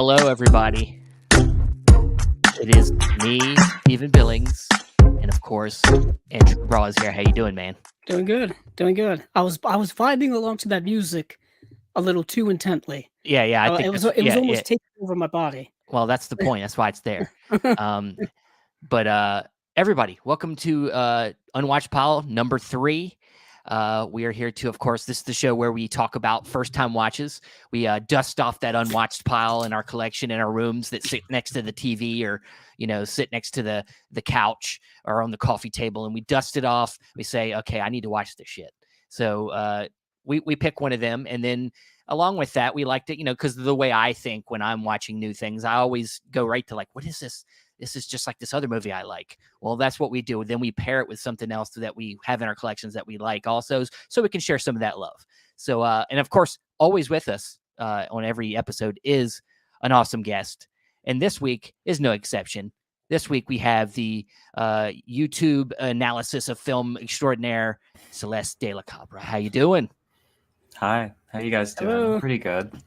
Hello, everybody. It is me, Stephen Billings, and of course, Andrew Braw is here. How you doing, man? Doing good, doing good. I was vibing along to that music a little too intently. Yeah. I think It was that's, it was yeah. almost taking over my body. Well, that's the point. That's why it's there. But everybody, welcome to Unwatched Pile number 3. We are here to, of course, this is the show where we talk about first-time watches. We dust off that unwatched pile in our collection in our rooms that sit next to the TV or, sit next to the couch or on the coffee table, and we dust it off. We say, okay, I need to watch this shit. So we pick one of them, and then along with that, we like to, because the way I think when I'm watching new things, I always go right to like, what is this? This is just like this other movie I like. Well, that's what we do. Then we pair it with something else that we have in our collections that we like also, so we can share some of that love. So, and of course, always with us on every episode is an awesome guest. And this week is no exception. This week we have the YouTube analysis of film extraordinaire, Celeste de la Cabra. How you doing? Hi, how you guys doing? Hello. Pretty good. Good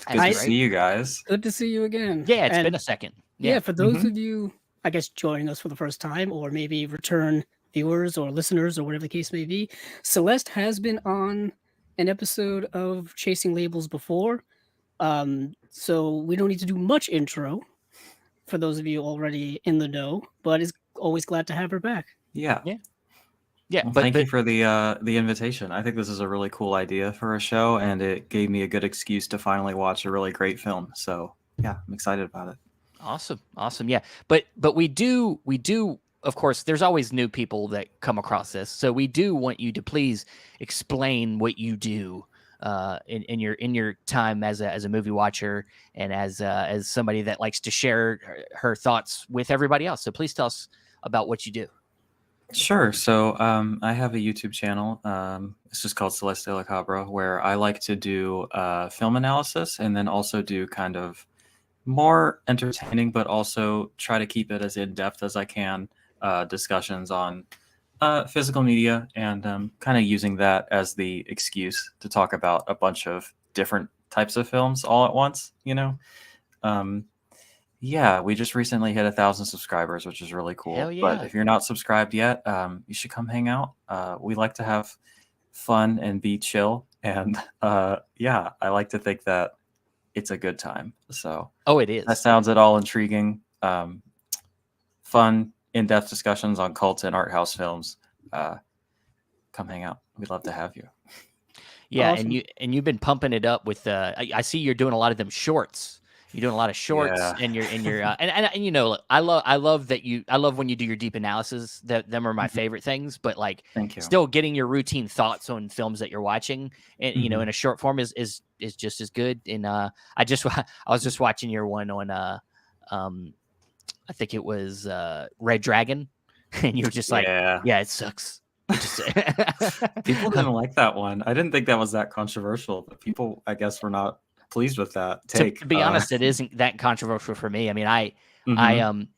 That's to great. see you guys. Good to see you again. Yeah, it's And been a second. yeah, for those of you, I guess, joining us for the first time, or maybe return viewers or listeners, or whatever the case may be, Celeste has been on an episode of Chasing Labels before, so we don't need to do much intro for those of you already in the know. But it's always glad to have her back. Yeah. Yeah, Well, but thank you for the invitation. I think this is a really cool idea for a show, and it gave me a good excuse to finally watch a really great film. So yeah, I'm excited about it. Awesome. Yeah, but we do. Of course, there's always new people that come across this, so we do want you to please explain what you do in your time as a movie watcher and as somebody that likes to share her thoughts with everybody else. So please tell us about what you do. Sure. So I have a YouTube channel. It's just called Celeste de la Cabra, where I like to do film analysis and then also do kind of more entertaining, but also try to keep it as in-depth as I can, discussions on physical media, and kind of using that as the excuse to talk about a bunch of different types of films all at once, Yeah, we just recently hit 1,000 subscribers, which is really cool. Hell yeah. But if you're not subscribed yet, you should come hang out. We like to have fun and be chill. And yeah, I like to think that it's a good time. So it is. that sounds at all intriguing. Fun, in-depth discussions on cult and art house films. Come hang out. We'd love to have you. Yeah, Awesome. and you've been pumping it up with I see you're doing a lot of them shorts. You're doing a lot of shorts, Yeah. and you're and I love when you do your deep analysis. Them are my favorite things. But like, Thank you. still getting your routine thoughts on films that you're watching, and in a short form is just as good. And I was just watching your one on I think it was Red Dragon, and you were just like, yeah, it sucks. People didn't like that one. I didn't think that was that controversial, but people, I guess, were not pleased with that take. To be honest, it isn't that controversial for me. I mean, I'm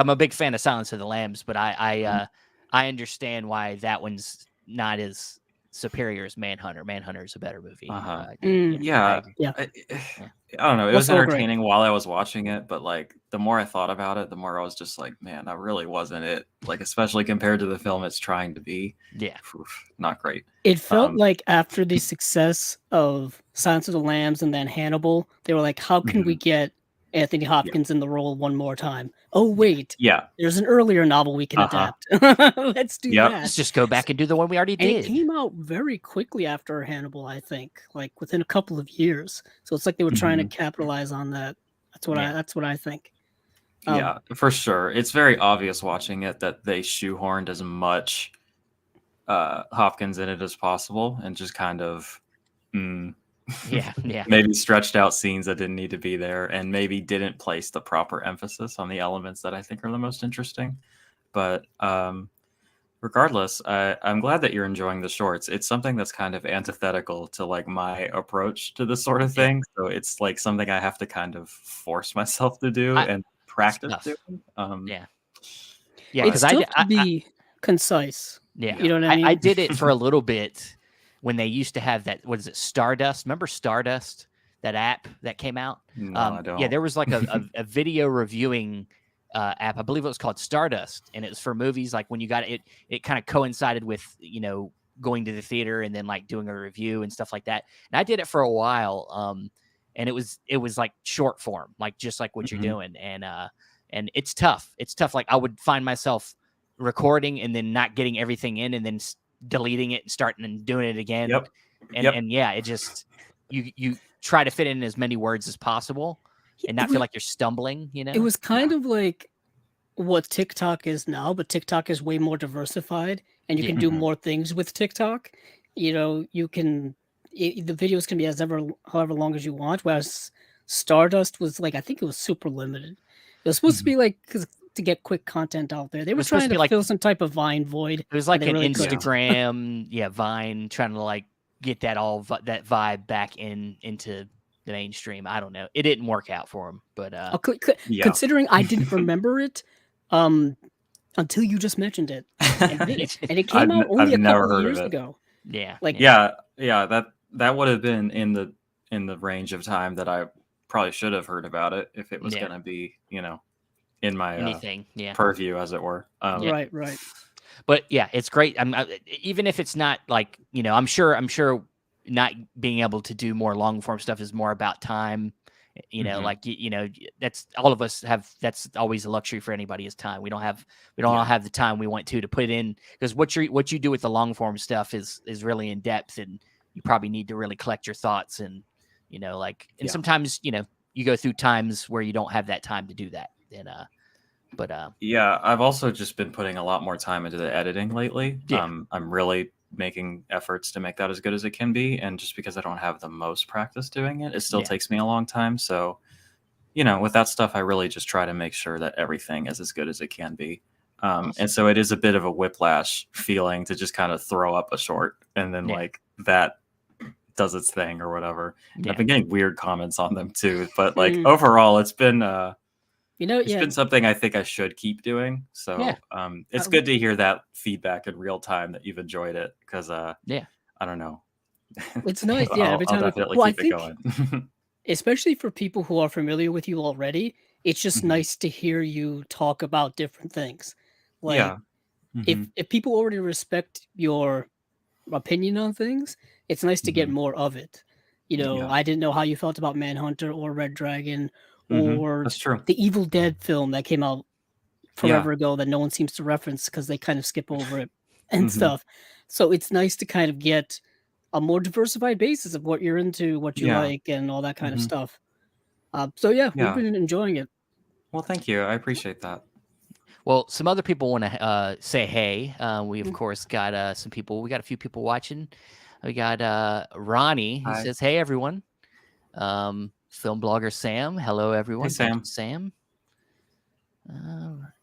a big fan of Silence of the Lambs, but I understand why that one's not as superior as Manhunter. Manhunter is a better movie. Yeah. I don't know. It was Also great. entertaining while I was watching it, but like the more I thought about it, the more I was just like, man, that really wasn't it. Like, especially compared to the film it's trying to be. Yeah. Not great. It felt like after the success of Silence of the Lambs and then Hannibal, they were like, how can we get Anthony Hopkins in the role one more time? Oh, wait. Yeah. There's an earlier novel we can adapt. Let's do that. Let's just go back and do the one we already And did. it came out very quickly after Hannibal, I think, like within a couple of years. So it's like they were trying to capitalize on that. That's what I think. Yeah, for sure. It's very obvious watching it that they shoehorned as much Hopkins in it as possible, and just kind of maybe stretched out scenes that didn't need to be there, and maybe didn't place the proper emphasis on the elements that I think are the most interesting. But regardless, I'm glad that you're enjoying the shorts. It's something that's kind of antithetical to like my approach to this sort of thing. So it's like something I have to kind of force myself to do and practice doing. It's tough to be concise. Yeah, you know what I mean? I did it for a little bit when they used to have that. What is it? Stardust. Remember Stardust? that app that came out? No, I don't. Yeah, there was like a video reviewing app. I believe it was called Stardust, and it was for movies. Like when you got it, it kind of coincided with going to the theater and then like doing a review and stuff like that. And I did it for a while, and it was like short form, like just like what you're doing, and it's tough. It's tough. Like I would find myself recording and then not getting everything in, and then deleting it and starting and doing it again. Yep. And yeah, it just you try to fit in as many words as possible and not feel like you're stumbling. It was kind of like what TikTok is now, but TikTok is way more diversified, and you can do more things with TikTok. You can the videos can be however long as you want. Whereas Stardust was like, I think it was super limited. It was supposed to be like to get quick content out there. They were trying to fill some type of Vine void. It was like an Instagram, Vine, trying to like get that that vibe back into the mainstream. I don't know. It didn't work out for him, but considering I didn't remember it until you just mentioned it, and it came out only a couple of years ago. Yeah, that would have been in the range of time that I probably should have heard about it if it was going to be in my purview, as it were. Right. But yeah, it's great. Even if it's not like I'm sure not being able to do more long form stuff is more about time. Like that's all of us have. That's always a luxury for anybody is time. We don't all have the time we want to put it in, because what you do with the long form stuff is really in depth, and you probably need to really collect your thoughts and sometimes you go through times where you don't have that time to do that. And I've also just been putting a lot more time into the editing lately. I'm really making efforts to make that as good as it can be, and just because I don't have the most practice doing it, it still takes me a long time. So with that stuff, I really just try to make sure that everything is as good as it can be. And so it is a bit of a whiplash feeling to just kind of throw up a short and then like that does its thing or whatever. I've been getting weird comments on them too, but like overall it's been it's been something I think I should keep doing. So it's good to hear that feedback in real time that you've enjoyed it, because I don't know. It's nice. Every time I'll definitely keep it going. Especially for people who are familiar with you already, it's just nice to hear you talk about different things. Like if people already respect your opinion on things, it's nice to get more of it. I didn't know how you felt about Manhunter or Red Dragon or That's true. the Evil Dead film that came out forever ago that no one seems to reference because they kind of skip over it and stuff. So it's nice to kind of get a more diversified basis of what you're into, what you like, and all that kind of stuff. We've been enjoying it. Well, thank you. I appreciate that. Well, some other people want to say hey. We of course got some people. We got a few people watching. We got Ronnie who says, "Hey everyone." Film blogger Sam. Hello everyone. Hey, Sam. Sam.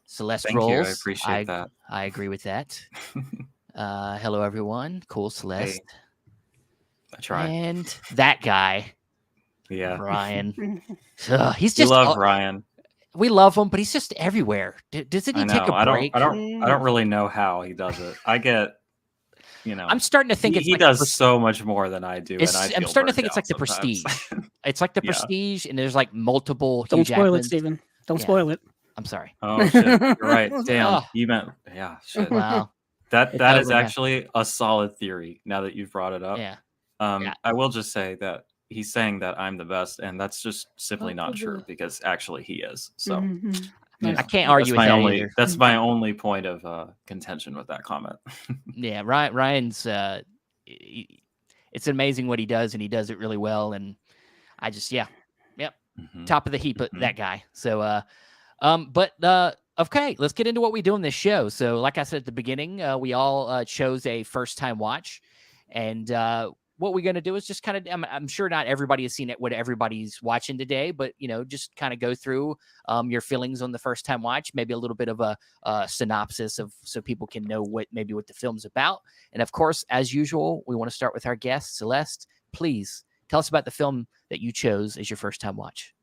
Celeste Thank rolls. you. I appreciate that. I agree with that. Hello everyone. Cool, Celeste. Hey. I try. And that guy. Yeah. Ryan. He's just. We love Ryan. We love him, but he's just everywhere. Doesn't he take a break? I don't really know how he does it. I get. I'm starting to think he does so much more than I do. I'm starting to think it's like the Prestige. It's like the Prestige, and there's like multiple. Don't spoil it, Steven. Don't spoil it. I'm sorry. Oh shit! You're right. Damn. You meant shit. Wow. That is actually a solid theory. Now that you've brought it up. Yeah. I will just say that he's saying that I'm the best, and that's just simply not true, because actually he is. So. I can't argue with that either. That's my only point of contention with that comment. Yeah, Ryan's. It's amazing what he does, and he does it really well. And I just, top of the heap, that guy. So, okay, let's get into what we do in this show. So, like I said at the beginning, we all chose a first-time watch, and what we're going to do is just kind of, I'm sure not everybody has seen it, what everybody's watching today, but, just kind of go through your feelings on the first time watch, maybe a little bit of a synopsis so people can know what the film's about. And of course, as usual, we want to start with our guest, Celeste. Please tell us about the film that you chose as your first time watch.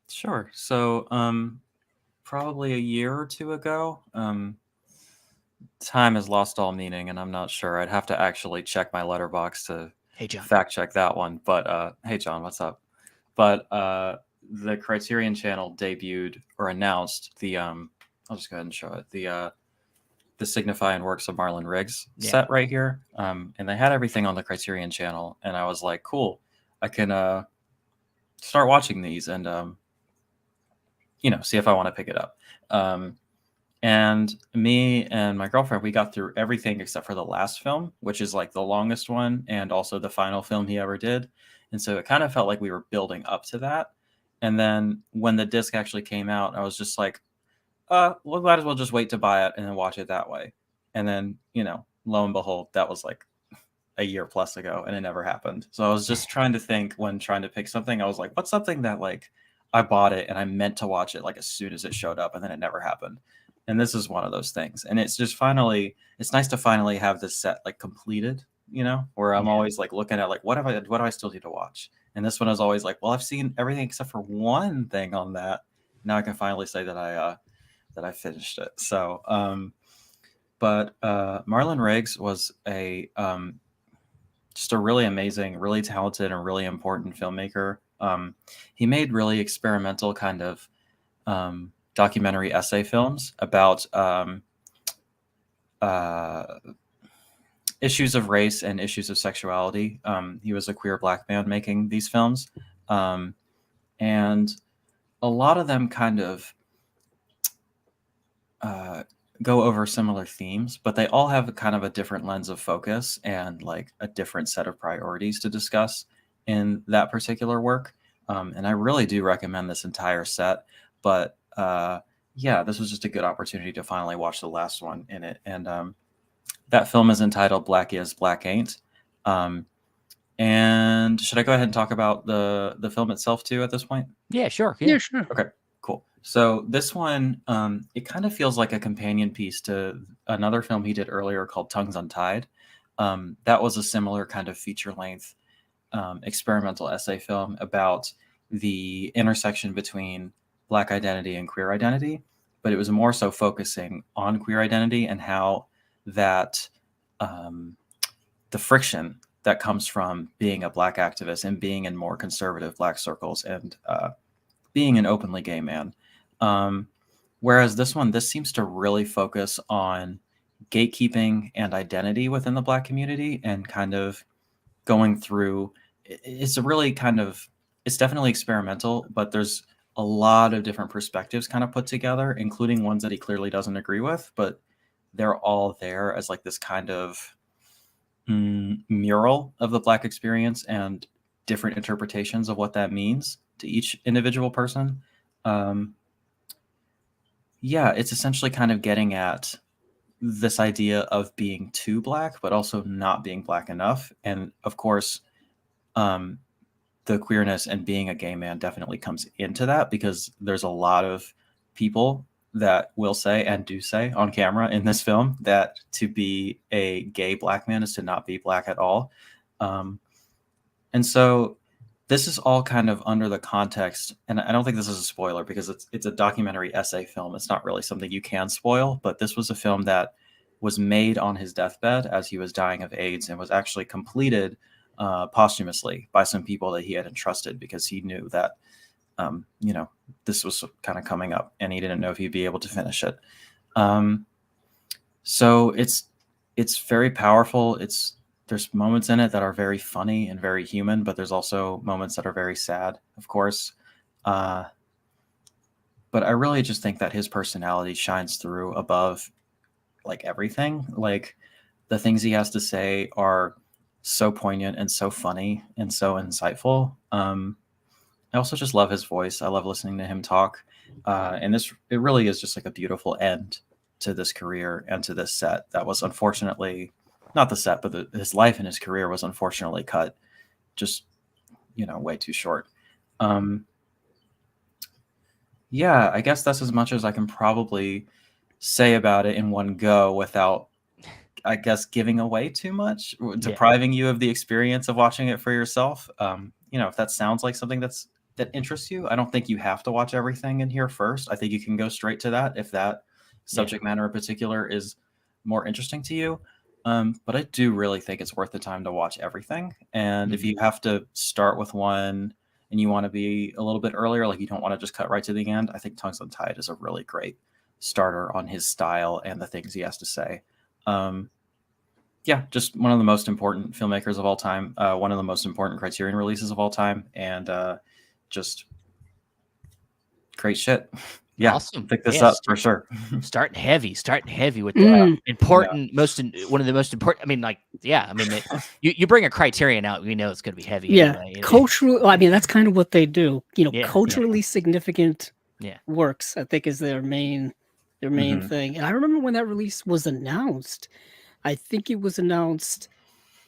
Sure. So, probably a year or two ago, time has lost all meaning, and I'm not sure. I'd have to actually check my letterbox to fact check that one. But hey, John, what's up? But the Criterion Channel debuted or announced the I'll just go ahead and show it, the Signify and Works of Marlon Riggs set right here. And they had everything on the Criterion Channel, and I was like, cool, I can start watching these and see if I want to pick it up. And me and my girlfriend, we got through everything except for the last film, which is like the longest one and also the final film he ever did. And so it kind of felt like we were building up to that. And then when the disc actually came out, I was just like, we might as well just wait to buy it and then watch it that way. And then, lo and behold, that was like a year plus ago and it never happened. So I was just trying to think when trying to pick something. I was like, what's something that like I bought it and I meant to watch it like as soon as it showed up and then it never happened. And this is one of those things. And it's just it's nice to finally have this set like completed, where I'm always like looking at like, what do I still need to watch? And this one is always like, well, I've seen everything except for one thing on that. Now I can finally say that I finished it. So, but Marlon Riggs was just a really amazing, really talented, and really important filmmaker. He made really experimental kind of documentary essay films about issues of race and issues of sexuality. He was a queer Black man making these films. And a lot of them kind of go over similar themes, but they all have kind of a different lens of focus and like a different set of priorities to discuss in that particular work. And I really do recommend this entire set, but this was just a good opportunity to finally watch the last one in it. And that film is entitled Black Is, Black Ain't. And should I go ahead and talk about the film itself too at this point? Yeah, sure. Yeah, sure. Okay, cool. So this one, it kind of feels like a companion piece to another film he did earlier called Tongues Untied. That was a similar kind of feature-length experimental essay film about the intersection between Black identity and queer identity, but it was more so focusing on queer identity and how that the friction that comes from being a Black activist and being in more conservative Black circles and being an openly gay man. Whereas this seems to really focus on gatekeeping and identity within the Black community and kind of going through. It's a really it's definitely experimental, but there's a lot of different perspectives kind of put together, including ones that he clearly doesn't agree with, but they're all there as like this kind of mural of the Black experience and different interpretations of what that means to each individual person. It's essentially kind of getting at this idea of being too Black, but also not being Black enough. And of course, the queerness and being a gay man definitely comes into that, because there's a lot of people that will say and do say on camera in this film that to be a gay Black man is to not be Black at all. And so this is all kind of under the context, and I don't think this is a spoiler because it's a documentary essay film. It's not really something you can spoil, but this was a film that was made on his deathbed as he was dying of AIDS and was actually completed posthumously by some people that he had entrusted because he knew that, this was kind of coming up and he didn't know if he'd be able to finish it. So it's very powerful. There's moments in it that are very funny and very human, but there's also moments that are very sad, of course. But I really just think that his personality shines through above like everything. Like the things he has to say are so poignant and so funny and so insightful. I also just love his voice. I love listening to him talk. And it really is just like a beautiful end to this career and to this set that was unfortunately, not the set, but his life and his career was unfortunately cut just, way too short. I guess that's as much as I can probably say about it in one go without, I guess, giving away too much, depriving you of the experience of watching it for yourself. If that sounds like something that interests you, I don't think you have to watch everything in here first. I think you can go straight to that if that subject matter in particular is more interesting to you. But I do really think it's worth the time to watch everything. And if you have to start with one and you want to be a little bit earlier, like you don't want to just cut right to the end, I think Tongues Untied is a really great starter on his style and the things he has to say. Yeah, just one of the most important filmmakers of all time, one of the most important Criterion releases of all time, and just great shit. Yeah, Awesome. pick this Yeah, up for sure. starting heavy with the important, Yeah. one of the most important. I mean, like, yeah, I mean, you bring a Criterion out, we know it's going to be heavy. Yeah, Anyway. cultural. I mean, that's kind of what they do. You know, Yeah. culturally significant Yeah. works, I think, is their main Mhm. thing. And I remember when that release was announced. I think it was announced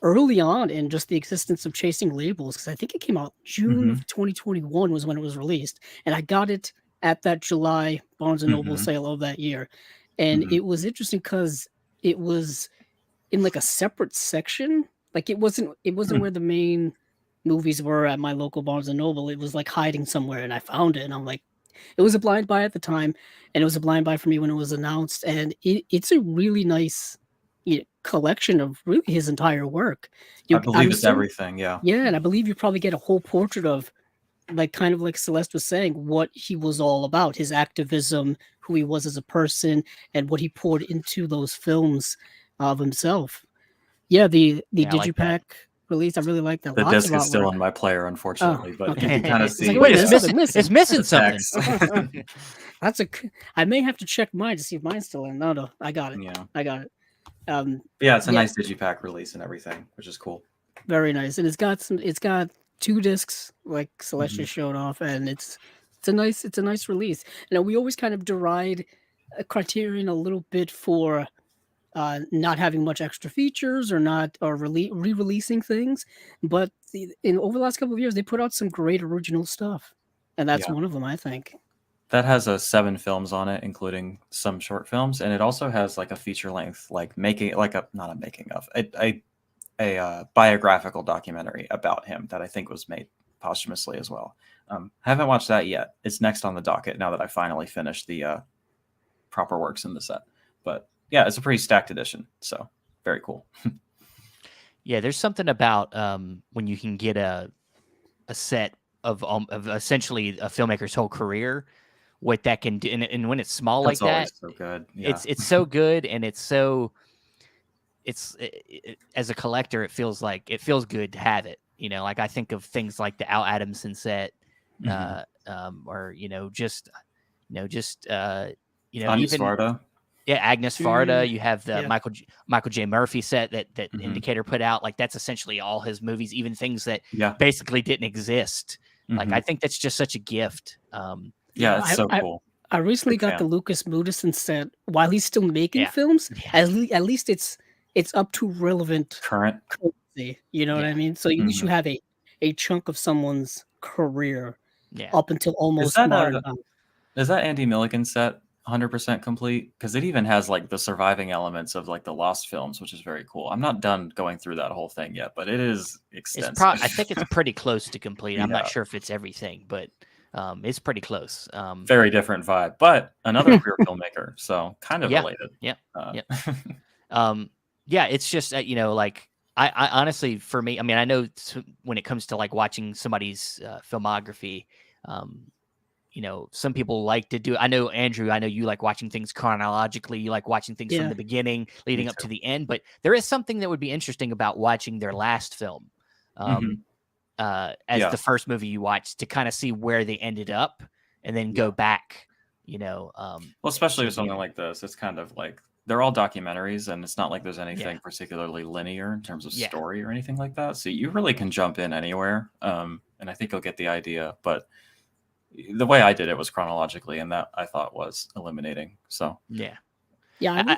early on in just the existence of Chasing Labels, because I think it came out June Mhm. of 2021 was when it was released, and I got it at that July Barnes and Noble Mhm. sale of that year. And Mhm. it was interesting because it was in like a separate section. Like it wasn't Hmm. where the main movies were at my local Barnes and Noble. It was like hiding somewhere, and I found it, and I'm like, it was a blind buy at the time, and it was a blind buy for me when it was announced. And it's a really nice, collection of really his entire work. I I'm believe it's assuming, everything. Yeah. yeah, and I believe you probably get a whole portrait of, like, kind of like Celeste was saying, what he was all about, his activism, who he was as a person, and what he poured into those films of himself. Yeah, the Yeah, I like that. digipack release, I really like that. The Lots of disc is still artwork. in my player, Oh, unfortunately, but you okay. can kind of It's like, see wait a Wait, minute, it's something missing. It's missing. missing the something. text. That's I may have to check mine to see if mine's still in. No, I got it. Yeah. I got it. But yeah, it's a Yeah, nice digipack release and everything, which is cool. very nice. And it's got two discs, like Celeste Mhm. just showed off, and it's a nice release. You know, we always kind of deride Criterion a little bit for not having much extra features or not or re-releasing things, but in over the last couple of years they put out some great original stuff, and that's Yeah. one of them, I think. That has 7 films on it, including some short films, and it also has like a feature length, like making like a not a making of a biographical documentary about him that I think was made posthumously as well. Haven't watched that yet. It's next on the docket now that I finally finished the proper works in the set. But yeah, it's a pretty stacked edition, so very cool. Yeah, there's something about when you can get a set of essentially a filmmaker's whole career, what that can do, and when it's small like That's that, always so good. Yeah. it's so good, and it's so as a collector, it feels good to have it. You know, like I think of things like the Al Adamson set, Mhm. or Anya even Sparta. yeah, Agnes Varda. You have the Yeah. Michael J. Murphy set that Mhm. Indicator put out. Like that's essentially all his movies, even things that Yeah. basically didn't exist. Like I Mhm. think that's just such a gift. Yeah, Yeah, it's so I cool. I recently Big got the fan. Lucas Moodysson set while he's still making Yeah, films. yeah, At least it's up to relevant Current. currency, you know what yeah, I mean? So at least you Mhm. have a chunk of someone's career yeah. up until Is almost that modern times. Andy Milligan set 100% complete? Because it even has like the surviving elements of like the Lost films, which is very cool. I'm not done going through that whole thing yet, but it is extensive. I think it's pretty close to complete. I'm not Yeah, sure if it's everything, but it's pretty close. very different vibe, but another queer filmmaker, so kind of Yeah, related. yeah, Uh, yeah. Yeah, it's just like I honestly, for me, I mean, I know when it comes to like watching somebody's filmography, um, some people like to do. I know Andrew, I know you like watching things chronologically. You like watching things from Yeah. the beginning, Me leading up to too. the end. But there is something that would be interesting about watching their last film, Mhm. as Yeah, the first movie you watched, to kind of see where they ended up, and then yeah. go back, Well, especially to with the something end. like this, it's kind of like they're all documentaries, and it's not like there's Yeah, anything particularly linear in terms of yeah. story or anything like that. So you really can jump in anywhere, and I think you'll get the idea. But the way I did it was chronologically, and that I thought was illuminating. So Yeah. Yeah,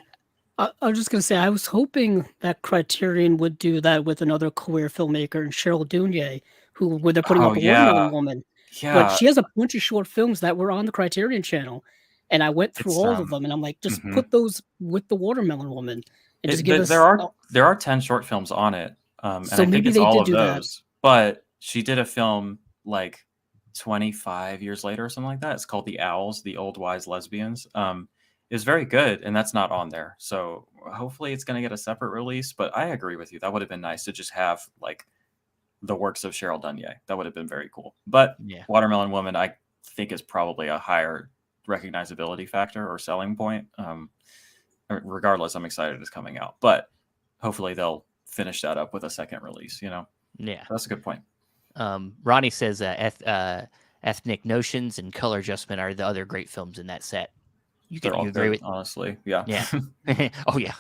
I I was just gonna say I was hoping that Criterion would do that with another queer filmmaker, and Cheryl Dunye, where they're putting oh out The Watermelon yeah, Woman. But yeah, she has a bunch of short films that were on the Criterion channel, and I went through it's all of them, and I'm like, just mhm. put those with The Watermelon Woman, and just give There us. are 10 short films on it, and So I think maybe it's they all did of do that. those. But she did a film like 25 years later or something like that. It's called The Owls, The Old Wise Lesbians. It was very good, and that's not on there. So hopefully it's going to get a separate release. But I agree with you. That would have been nice to just have like the works of Cheryl Dunye. That would have been very cool. But Yeah. Watermelon Woman, I think, is probably a higher recognizability factor or selling point. Regardless, I'm excited it's coming out. But hopefully they'll finish that up with a second release, you know? Yeah. That's a good point. Ronnie says Ethnic Notions and Color Adjustment are the other great films in that set. You agree with? Honestly, yeah. Oh yeah.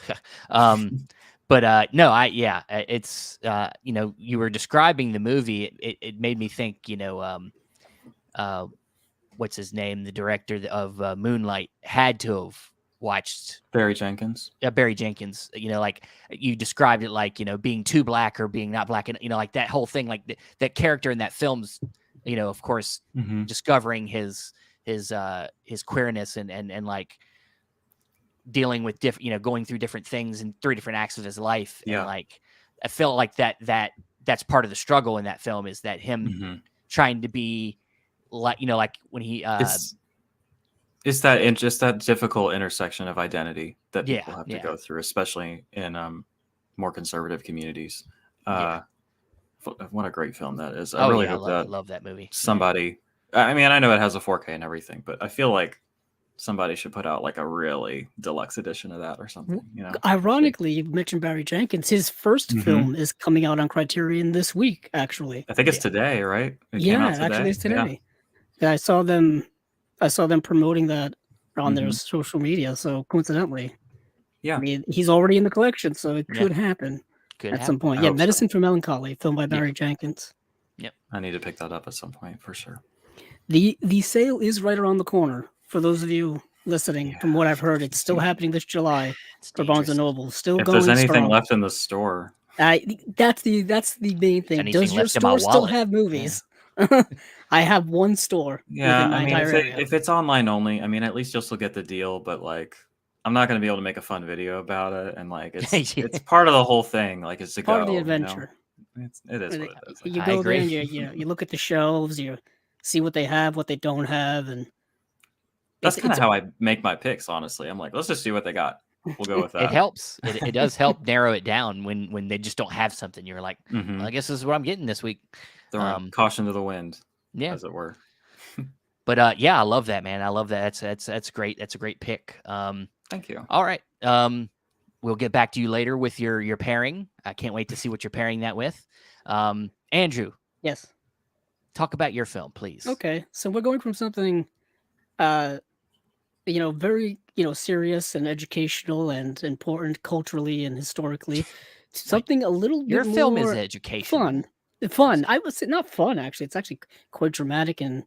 But no, it's you were describing the movie. It made me think, what's his name? The director of Moonlight had to have watched Barry Jenkins. Barry Jenkins. Like you described it, like being too black or being not black, and like that whole thing, like that character in that film's, of course, discovering his queerness and like dealing with different, going through different things in 3 different acts of his life. Yeah. And like I felt like that's part of the struggle in that film, is that him trying to be like, like when he it's that difficult intersection of identity that people have to go through, especially in more conservative communities. What a great film that is. I really hope that love that movie. Somebody, I mean, I know it has a 4K and everything, but I feel like somebody should put out like a really deluxe edition of that or something. Ironically, you mentioned Barry Jenkins. His first film is coming out on Criterion this week, actually. I think it's today, right? It came out today. Actually it's today. Yeah, I saw them promoting that on their social media. So coincidentally, I mean, he's already in the collection, so it could happen some point. Yeah, Medicine for Melancholy, filmed by Barry Jenkins. Yep, I need to pick that up at some point for sure. The sale is right around the corner. For those of you listening, from what I've heard, it's still happening this July for Barnes and Noble. Still going strong. If there's anything left in the store, that's the main thing. Does your store still have movies? I have one store. Yeah, I mean, if it's online only, I mean, at least you'll still get the deal. But like, I'm not going to be able to make a fun video about it, and like, it's part of the whole thing. Like, it's part of the adventure. It is what it is. You go there and you look at the shelves, you see what they have, what they don't have, and that's kind of how I make my picks. Honestly, I'm like, let's just see what they got. We'll go with that. It helps. It does help narrow it down when they just don't have something. You're like, well, I guess this is what I'm getting this week. Caution to the wind, as it were. But I love that, man. I love that. That's great. That's a great pick. Thank you. All right. We'll get back to you later with your pairing. I can't wait to see what you're pairing that with. Andrew. Yes. Talk about your film, please. Okay. So we're going from something, very, serious and educational and important culturally and historically, to something a little bit more. Your film is educational. Fun. I would say not fun, actually. It's actually quite dramatic and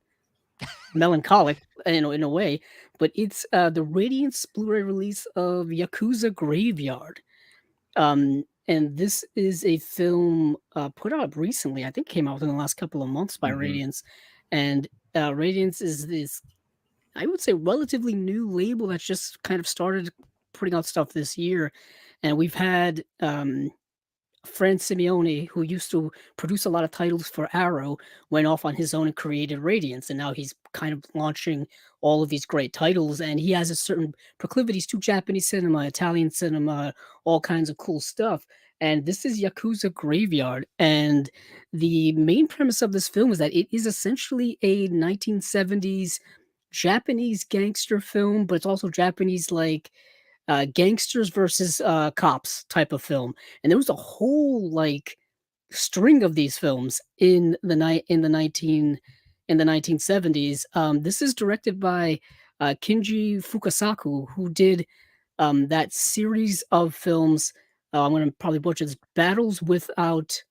melancholic, in a way. But it's the Radiance Blu-ray release of Yakuza Graveyard. And this is a film put out recently. I think came out within the last couple of months by Radiance. And Radiance is this, I would say, relatively new label that's just kind of started putting out stuff this year. And we've had Fran Simeone, who used to produce a lot of titles for Arrow, went off on his own and created Radiance. And now he's kind of launching all of these great titles. And he has a certain proclivities to Japanese cinema, Italian cinema, all kinds of cool stuff. And this is Yakuza Graveyard. And the main premise of this film is that it is essentially a 1970s Japanese gangster film, but it's also Japanese, like, gangsters versus cops type of film. And there was a whole like string of these films in the 1970s. This is directed by Kinji Fukasaku, who did that series of films. I'm going to probably butcher this. Battles Without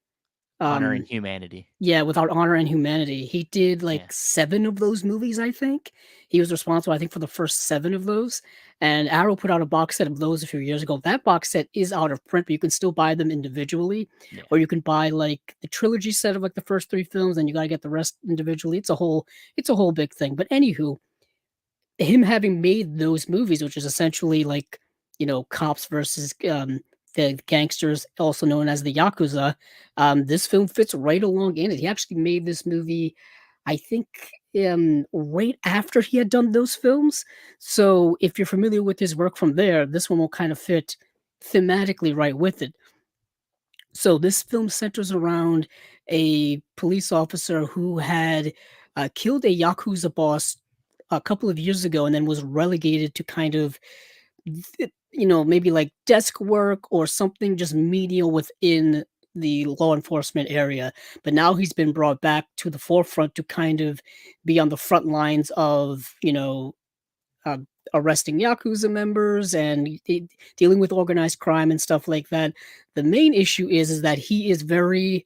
Honor and Humanity. Yeah, Without Honor and Humanity. He did 7 of those movies, I think. He was responsible, I think, for the first 7 of those. And Arrow put out a box set of those a few years ago. That box set is out of print, but you can still buy them individually. Yeah. Or you can buy like the trilogy set of like the first 3 films, and you got to get the rest individually. It's a whole big thing. But anywho, him having made those movies, which is essentially like, cops versus the gangsters, also known as the Yakuza, this film fits right along in it. He actually made this movie, I think, right after he had done those films. So if you're familiar with his work from there, this one will kind of fit thematically right with it. So this film centers around a police officer who had killed a yakuza boss a couple of years ago, and then was relegated to kind of maybe like desk work or something just menial within the law enforcement area. But now he's been brought back to the forefront to kind of be on the front lines of, uh, arresting yakuza members and dealing with organized crime and stuff like that. The main issue is that he is very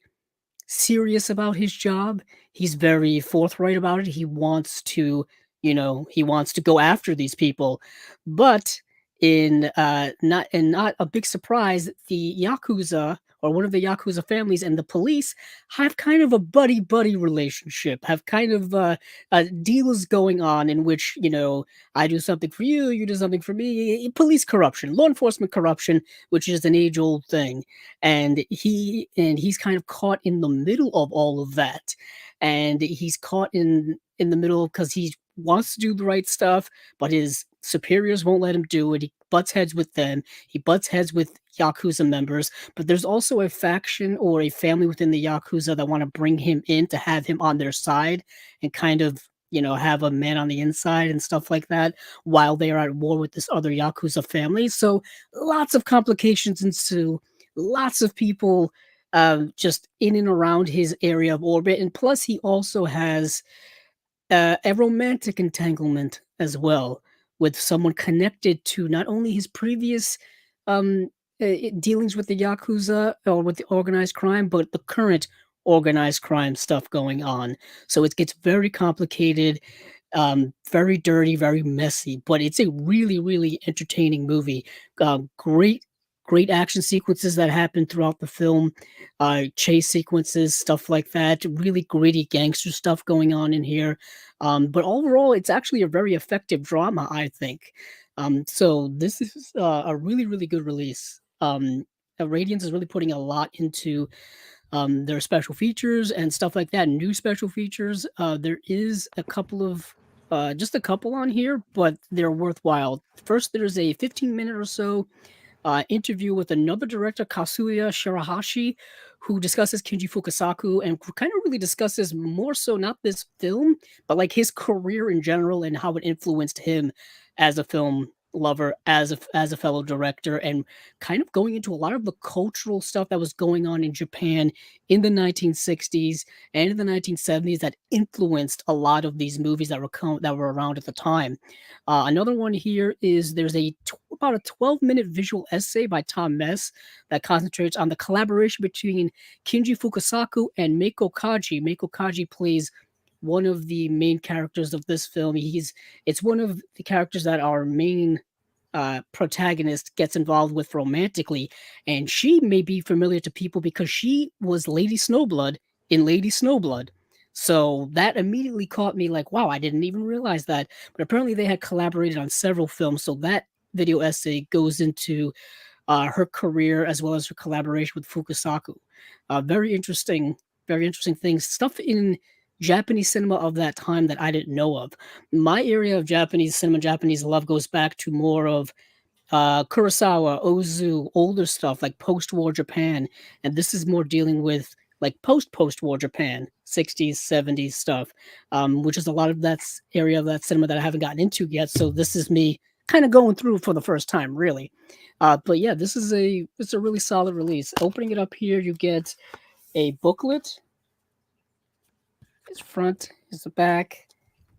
serious about his job. He's very forthright about it. He wants to go after these people. But not a big surprise, the Yakuza, or one of the Yakuza families, and the police have kind of a buddy relationship, have kind of deals going on in which, I do something for you, you do something for me. Police corruption, law enforcement corruption, which is an age old thing. And he's kind of caught in the middle of all of that. And he's caught in the middle because he wants to do the right stuff, but his superiors won't let him do it. He butts heads with them. He butts heads with Yakuza members, but there's also a faction or a family within the Yakuza that want to bring him in to have him on their side and kind of, have a man on the inside and stuff like that while they are at war with this other Yakuza family. So lots of complications ensue, lots of people just in and around his area of orbit. And plus, he also has a romantic entanglement as well with someone connected to not only his previous um, dealings with the Yakuza or with the organized crime, but the current organized crime stuff going on. So it gets very complicated, very dirty, very messy, but it's a really, really entertaining movie. Great action sequences that happen throughout the film, chase sequences, stuff like that. Really gritty gangster stuff going on in here. But overall, it's actually a very effective drama, I think. So this is a really, really good release. Radiance is really putting a lot into their special features and stuff like that. New special features. There is just a couple on here, but they're worthwhile. First, there's a 15-minute or so interview with another director, Kazuya Shirahashi, who discusses Kinji Fukasaku and kind of really discusses more so not this film, but like his career in general and how it influenced him as a film lover, as a fellow director, and kind of going into a lot of the cultural stuff that was going on in Japan in the 1960s and in the 1970s that influenced a lot of these movies that were around at the time. Another one here is there's about a 12-minute visual essay by Tom Mess that concentrates on the collaboration between Kinji Fukasaku and Meiko Kaji. Meiko Kaji plays one of the main characters of this film. It's one of the characters that our main protagonist gets involved with romantically, and she may be familiar to people because she was Lady Snowblood in Lady Snowblood. So that immediately caught me like, wow, I didn't even realize that. But apparently they had collaborated on several films. So that video essay goes into her career as well as her collaboration with Fukasaku. Very interesting things. Stuff in Japanese cinema of that time that I didn't know of. My area of Japanese cinema, Japanese love goes back to more of Kurosawa, Ozu, older stuff like post-war Japan, and this is more dealing with like post-war Japan, 60s, 70s stuff, which is a lot of that area of that cinema that I haven't gotten into yet. So this is me kind of going through for the first time, really. But yeah, it's a really solid release. Opening it up here, you get a booklet. His front, is the back,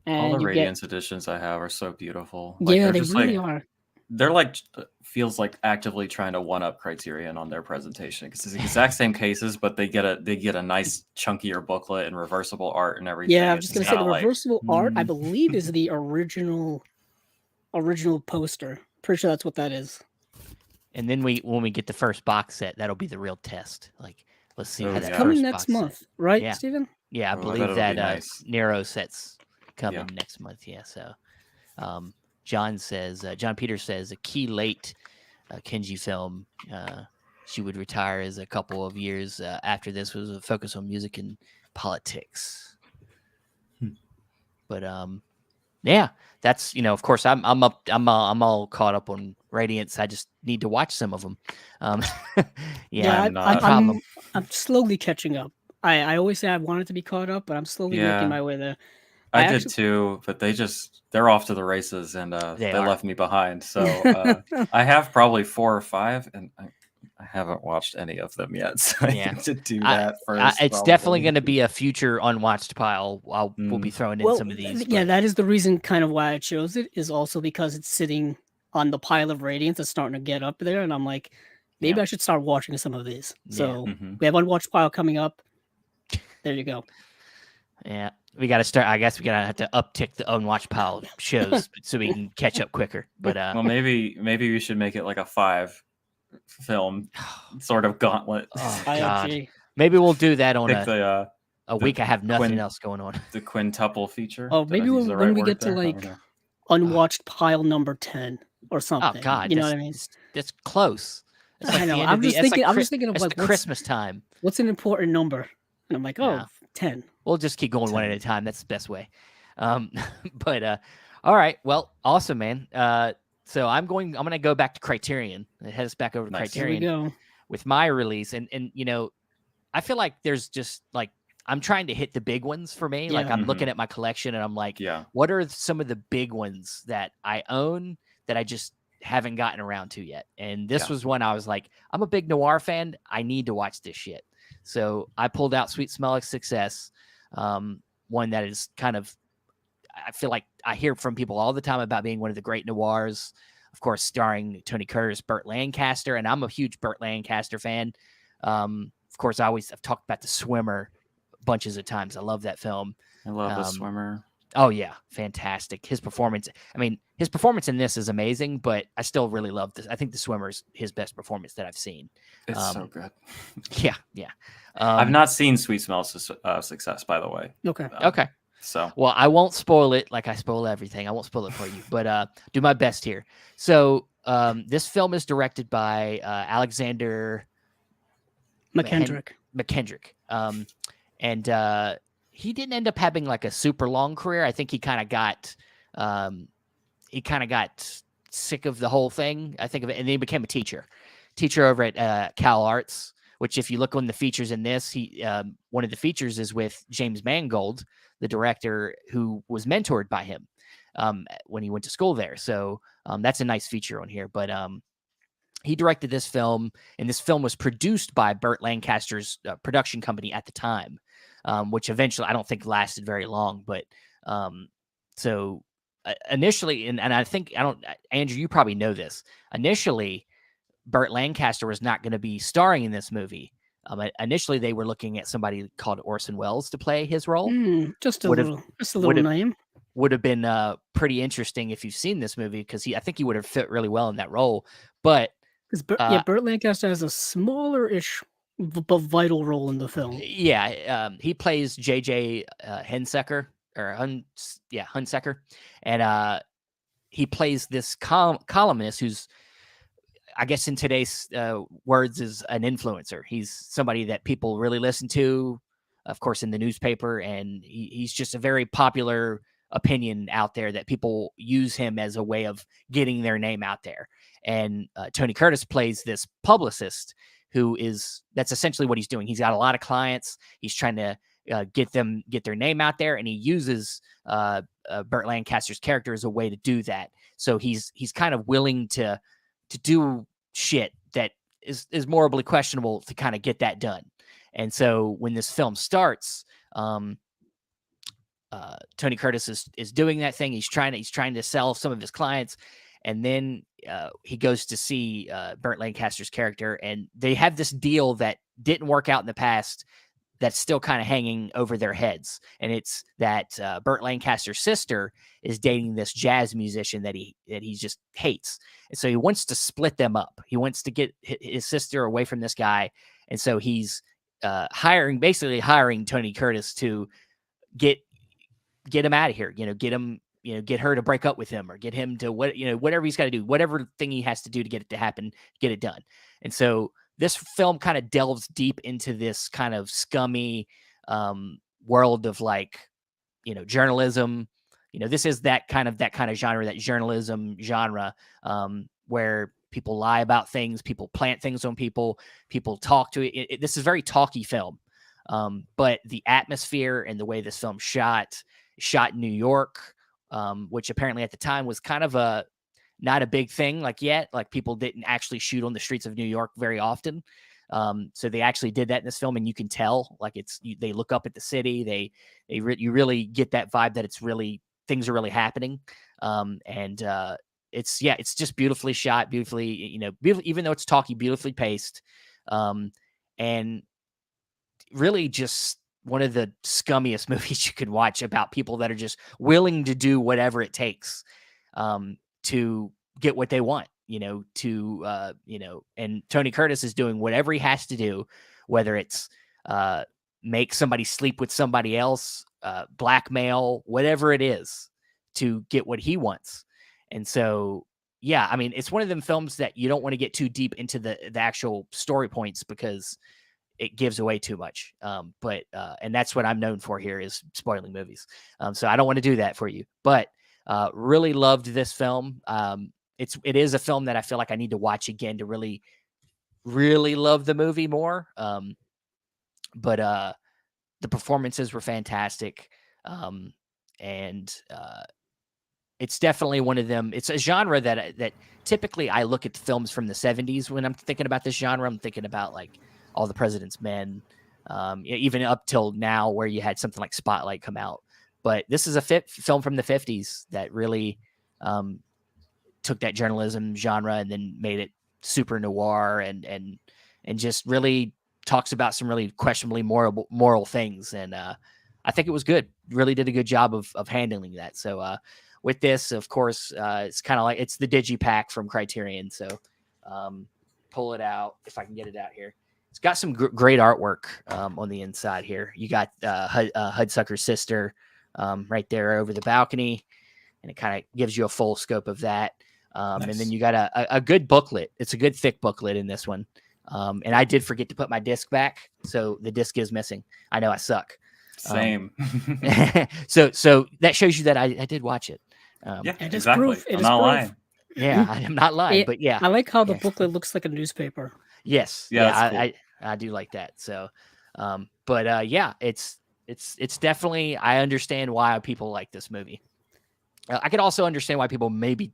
All and the you get Radiance editions I have are so beautiful. Like yeah, they're they just really like are. they're like feels like actively trying to one up Criterion on their presentation because it's the exact same cases, but they get a nice chunkier booklet and reversible art and everything. Yeah, I was It's just just gonna say kind the of like reversible art, I believe, is the original poster. Pretty sure that's what that is. And then when we get the first box set, that'll be the real test. Like, let's see Oh, how It's that yeah. coming first next box set. month, right, Yeah, Steven? yeah, I Oh, I bet believe it'll be that nice. Narrow sets coming Yeah. next month. Yeah, so John Peter says a key late Kenji film. She would retire as a couple of years after this was a focus on music and politics. But yeah, that's of course I'm all caught up on Radiance. I just need to watch some of them. Um, Yeah, I'm I'm, not. I'm I'm slowly catching up. I always say I wanted to be caught up, but I'm slowly making Yeah, my way there. I I did actually too, but they're off to the races, and They they are. left me behind. So I have probably 4 or 5, and I haven't watched any of them yet. So I Yeah. need to do I, that first. it's definitely Probably. going to be a future unwatched pile. We'll be Mm, throwing in well, some of these. yeah, But that is the reason kind of why I chose it is also because it's sitting on the pile of Radiance that's starting to get up there, and I'm like, maybe yeah. I should start watching some of these. Yeah. So Hmm. we have unwatched pile coming up. There you go. yeah, we got to start. I guess we got to have to uptick the unwatched pile shows so we can catch up quicker. But Well, maybe we should make it like a 5 film sort of gauntlet. oh god, IFG. maybe we'll do that on Pick the a week I have nothing quin- else going on. the quintuple feature. Oh, Did I maybe use the when right we word get to there? I like don't know. unwatched pile number 10 or Oh something. god, You know what I mean? that's close. It's like I know. the end I'm of the. just It's thinking. like I'm just thinking of it's like the Christmas time. what's an important number, and I'm like, oh, Yeah. 10. We'll just keep going one at 10. a time. That's the best way. But all right. Well, awesome, man. So I'm gonna go back to Criterion. It heads back over to Nice. Here we Criterion go. with my release, and I feel like there's just like I'm trying to hit the big ones for me. Like Yeah. I'm looking at my collection and I'm like, Yeah. what are some of the big ones that I own that I just haven't gotten around to yet? And this Yeah. was one I was like, I'm a big noir fan. I need to watch this shit. So I pulled out Sweet Smell of Success, one that is kind of, I feel like I hear from people all the time about being one of the great noirs, of course, starring Tony Curtis, Burt Lancaster, and I'm a huge Burt Lancaster fan. Of course, I've talked about The Swimmer bunches of times. I love that film. I love The Swimmer. Oh yeah, fantastic. His performance. I mean, his performance in this is amazing, but I still really love this. I think The Swimmer's his best performance that I've seen. It's so good. Yeah. I've not seen Sweet Smell of Success, by the way. Okay. Okay. So Well, I won't spoil it like I spoil everything. I won't spoil it for you, but do my best here. So this film is directed by Alexander McKendrick. McKendrick. And he didn't end up having like a super long career. I think he kind of got sick of the whole thing. I think of it, and then he became a teacher over at Cal Arts. Which, if you look on the features in this, one of the features is with James Mangold, the director who was mentored by him when he went to school there. So that's a nice feature on here. But he directed this film, and this film was produced by Burt Lancaster's production company at the time, which eventually I don't think lasted very long. But so initially, and I think Andrew, you probably know this. Initially, Burt Lancaster was not going to be starring in this movie. Initially, they were looking at somebody called Orson Welles to play his role. Just a little name. Would have been pretty interesting if you've seen this movie because I think he would have fit really well in that role. But because Burt Lancaster has a smaller-ish but vital role in the film. Yeah, he plays J.J. Hunsaker Hunsaker, and he plays this columnist who's, I guess in today's words, is an influencer. He's somebody that people really listen to, of course, in the newspaper, and he's just a very popular opinion out there that people use him as a way of getting their name out there. And Tony Curtis plays this publicist that's essentially what he's doing. He's got a lot of clients. He's trying to get their name out there, and he uses Burt Lancaster's character as a way to do that. So he's kind of willing to do shit that is morally questionable to kind of get that done. And so when this film starts, Tony Curtis is doing that thing. He's trying to sell some of his clients, and then he goes to see Burt Lancaster's character, and they have this deal that didn't work out in the past that's still kind of hanging over their heads. And it's that Burt Lancaster's sister is dating this jazz musician that he just hates. And so he wants to split them up. He wants to get his sister away from this guy. And so he's hiring Tony Curtis to get him out of here, get her to break up with him, or get him to whatever he's got to do, whatever thing he has to do to get it to happen, get it done. And so this film kind of delves deep into this kind of scummy world of journalism. This is that kind of genre, that journalism genre. where people lie about things, people plant things on people talk to it. This is a very talky film. But the atmosphere and the way this film shot in New York, which apparently at the time was kind of not a big thing yet. Like people didn't actually shoot on the streets of New York very often. So they actually did that in this film, and you can tell they look up at the city. You really get that vibe that it's really, things are really happening. It's just beautifully shot, beautifully, even though it's talky, beautifully paced. And really just one of the scummiest movies you could watch about people that are just willing to do whatever it takes to get what they want, and Tony Curtis is doing whatever he has to do, whether it's make somebody sleep with somebody else, blackmail, whatever it is, to get what he wants. And so, yeah, I mean, it's one of them films that you don't want to get too deep into the actual story points because it gives away too much. And that's what I'm known for here, is spoiling movies. So I don't want to do that for you, but really loved this film. It is a film that I feel like I need to watch again to really, really love the movie more. But the performances were fantastic. And it's definitely one of them. It's a genre that typically I look at films from the 70s when I'm thinking about this genre. I'm thinking about All the President's Men, even up till now, where you had something like Spotlight come out. But this is a film from the 50s that really took that journalism genre and then made it super noir and just really talks about some really questionably moral things. And I think it was good. Really did a good job of handling that. So with this, of course, it's kind of like it's the Digipack from Criterion. So pull it out if I can get it out here. It's got some great artwork on the inside here. You got Hudsucker's sister right there over the balcony, and it kind of gives you a full scope of that. Nice. And then you got a good booklet. It's a good thick booklet in this one. And I did forget to put my disc back, so the disc is missing. I know I suck. Same. So that shows you that I did watch it. Yeah, it exactly. Proof. I'm not lying. Yeah, I'm not lying, but yeah. I like how the booklet looks like a newspaper. Yes. Yeah, cool. I do like that. So, yeah, it's definitely, I understand why people like this movie. I could also understand why people maybe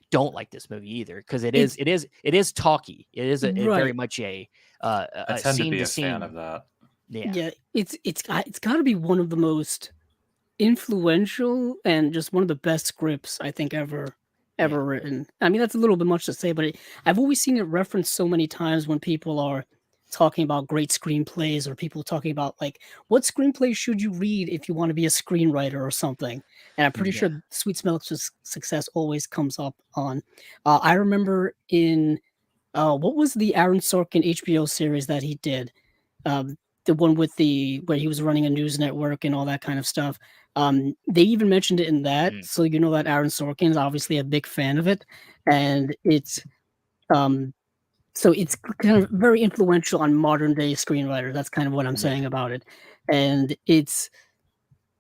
don't like this movie either, because it is talky. It is very much a I tend to be a scene. fan of that. Yeah, it's got to be one of the most influential and just one of the best scripts I think ever written. I mean, that's a little bit much to say, but I've always seen it referenced so many times when people are talking about great screenplays, or people talking about what screenplay should you read if you want to be a screenwriter or something. And I'm pretty sure Sweet Smell of Success always comes up on. I remember in what was the Aaron Sorkin HBO series that he did? The one with where he was running a news network and all that kind of stuff. They even mentioned it in that, so you know that Aaron Sorkin is obviously a big fan of it, and it's so it's kind of very influential on modern day screenwriters. That's kind of what I'm saying about it, and it's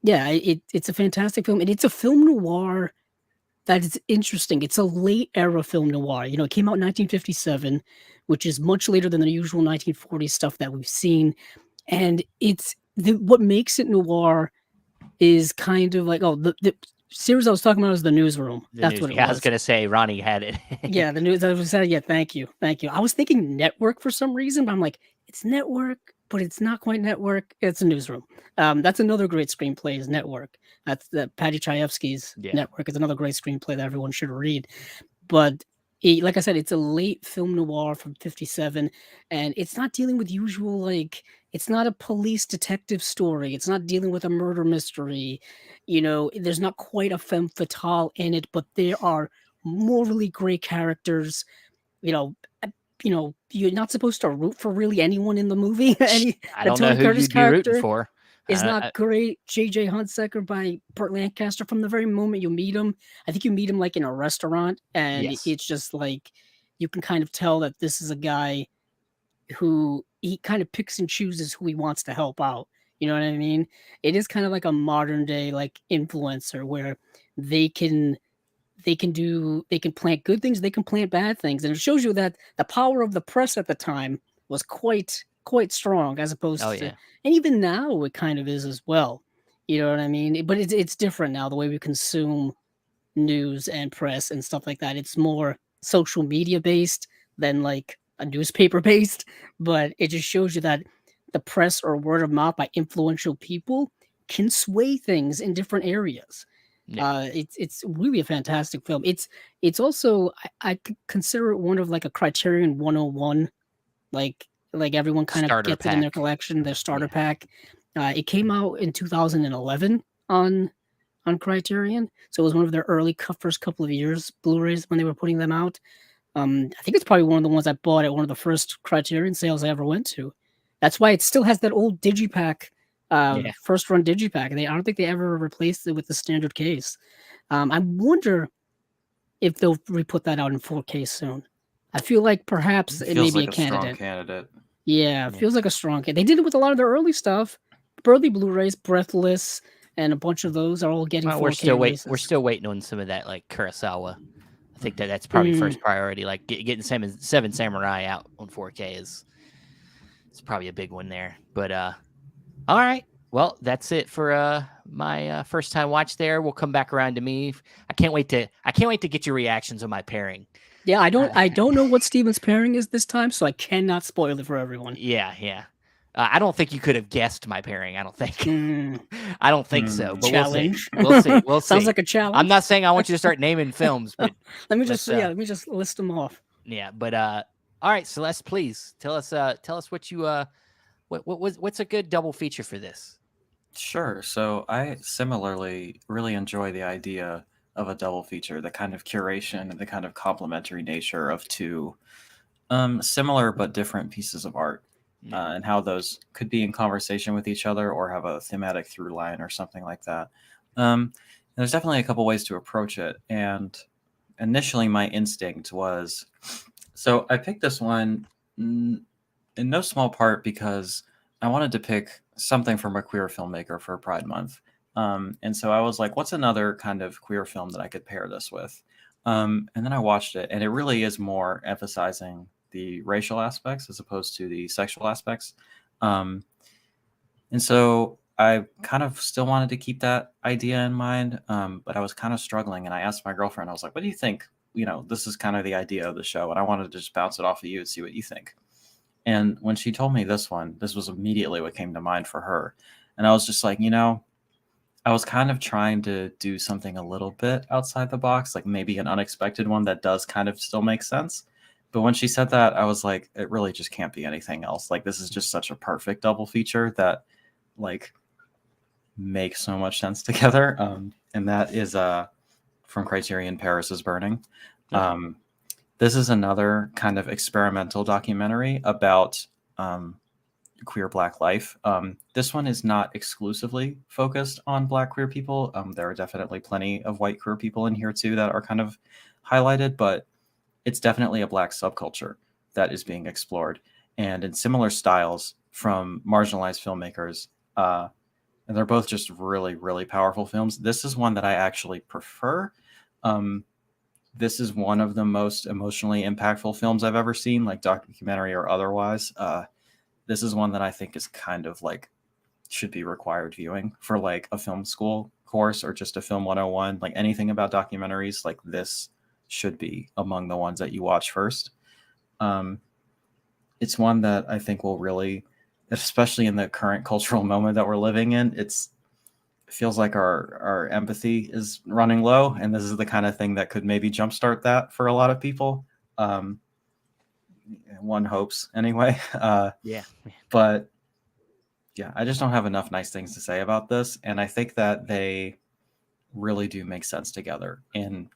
a fantastic film, and it's a film noir that is interesting. It's a late era film noir. You know, it came out in 1957, which is much later than the usual 1940s stuff that we've seen. And it's what makes it noir is kind of like, the series I was talking about is The Newsroom. That's what it was. I was going to say, Ronnie had it. Yeah, the news. I was saying, yeah, thank you. I was thinking network for some reason, but I'm like, it's network, but it's not quite network. It's a Newsroom. That's another great screenplay is Network. That's Patty Chayefsky's Network. It's another great screenplay that everyone should read. But like I said, it's a late film noir from 57, and it's not dealing with usual, it's not a police detective story. It's not dealing with a murder mystery. You know, there's not quite a femme fatale in it, but there are morally great characters. You're not supposed to root for really anyone in the movie. I don't know who you'd be rooting for. Is not great. J.J. Hunsaker by Burt Lancaster. From the very moment you meet him, I think you meet him in a restaurant, and it's just you can kind of tell that this is a guy who he kind of picks and chooses who he wants to help out. You know what I mean? It is kind of like a modern day influencer where they can they can plant good things, they can plant bad things, and it shows you that the power of the press at the time was quite strong, as Oh opposed to, yeah. and even now it kind of is as well. You know what I mean? But it's different now, the way we consume news and press and stuff like that. It's more social media based than like a newspaper based, but it just shows you that the press or word of mouth by influential people can sway things in different areas. Yeah. It's really a fantastic film. It's also, I could consider it one of like a Criterion 101, like everyone kind of Starter gets it in their pack. collection, their starter Yeah. pack. It came out in 2011 on Criterion, so it was one of their early first couple of years Blu-rays when they were putting them out. I think it's probably one of the ones I bought at one of the first Criterion sales I ever went to. That's why it still has that old digipack, Yeah. first run digipack. I don't think they ever replaced it with the standard case. I wonder if they'll re-put that out in 4K soon. I feel like perhaps It it may feels be a like a strong candidate. candidate. Yeah, it Yeah. feels like a strong candidate. They did it with a lot of their early stuff. Early Blu-rays, Breathless, and a bunch of those are all getting Well, 4K we're releases. still waiting on some of that, like Kurosawa. I think that's probably Mm. first priority. Like getting Seven Samurai out on 4K is probably a big one there. But all right. Well, that's it for my first time watch there. We'll come back around to me. I can't wait to get your reactions on my pairing. Yeah, I don't know what Steven's pairing is this time, so I cannot spoil it for everyone. Yeah, yeah. I don't think you could have guessed my pairing. I don't think. Mm. I don't think so. But Challenge. we'll see. We'll see. Sounds like a challenge. I'm not saying I want you to start naming films, but let me just list them off. yeah. But all right, Celeste, please tell us what you what's a good double feature for this. Sure. So I similarly really enjoy the idea of a double feature, the kind of curation and the kind of complementary nature of two similar but different pieces of art, Yeah. and how those could be in conversation with each other or have a thematic through line or something like that. There's definitely a couple ways to approach it. And initially, my instinct was, so I picked this one in no small part because I wanted to pick something from a queer filmmaker for Pride Month. And so I was like, what's another kind of queer film that I could pair this with? And then I watched it, and it really is more emphasizing the racial aspects as opposed to the sexual aspects. And so I kind of still wanted to keep that idea in mind, but I was kind of struggling. And I asked my girlfriend, I was like, what do you think? This is kind of the idea of the show, and I wanted to just bounce it off of you and see what you think. And when she told me this one, this was immediately what came to mind for her. And I was just like, I was kind of trying to do something a little bit outside the box, like maybe an unexpected one that does kind of still make sense. But when she said that, I was like, it really just can't be anything else. Like, this is just such a perfect double feature that like makes so much sense together. And that is from Criterion, Paris is Burning. Okay. This is another kind of experimental documentary about queer Black life. This one is not exclusively focused on Black queer people. There are definitely plenty of white queer people in here too that are kind of highlighted, but it's definitely a Black subculture that is being explored, and in similar styles from marginalized filmmakers. And they're both just really, really powerful films. This is one that I actually prefer. This is one of the most emotionally impactful films I've ever seen, like documentary or otherwise. This is one that I think is kind of like should be required viewing for like a film school course or just a film 101, like anything about documentaries. Like this should be among the ones that you watch first. It's one that I think will really, especially in the current cultural moment that we're living in, it feels like our empathy is running low, and this is the kind of thing that could maybe jumpstart that for a lot of people. One hopes anyway. Yeah. But yeah, I just don't have enough nice things to say about this, and I think that they really do make sense together in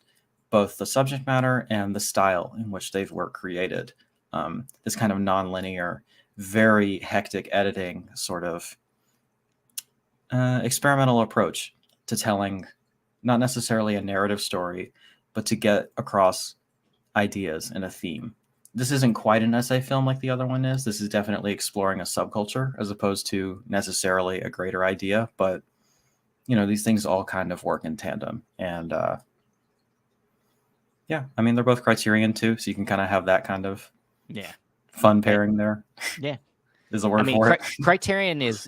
both the subject matter and the style in which were created. This kind of non-linear, very hectic editing sort of experimental approach to telling not necessarily a narrative story, but to get across ideas and a theme. This isn't quite an essay film like the other one is. This is definitely exploring a subculture as opposed to necessarily a greater idea. But, these things all kind of work in tandem. And Yeah, I mean they're both Criterion too, so you can kind of have that kind of Yeah. fun pairing there. Yeah. Is the I word mean, for it. Criterion is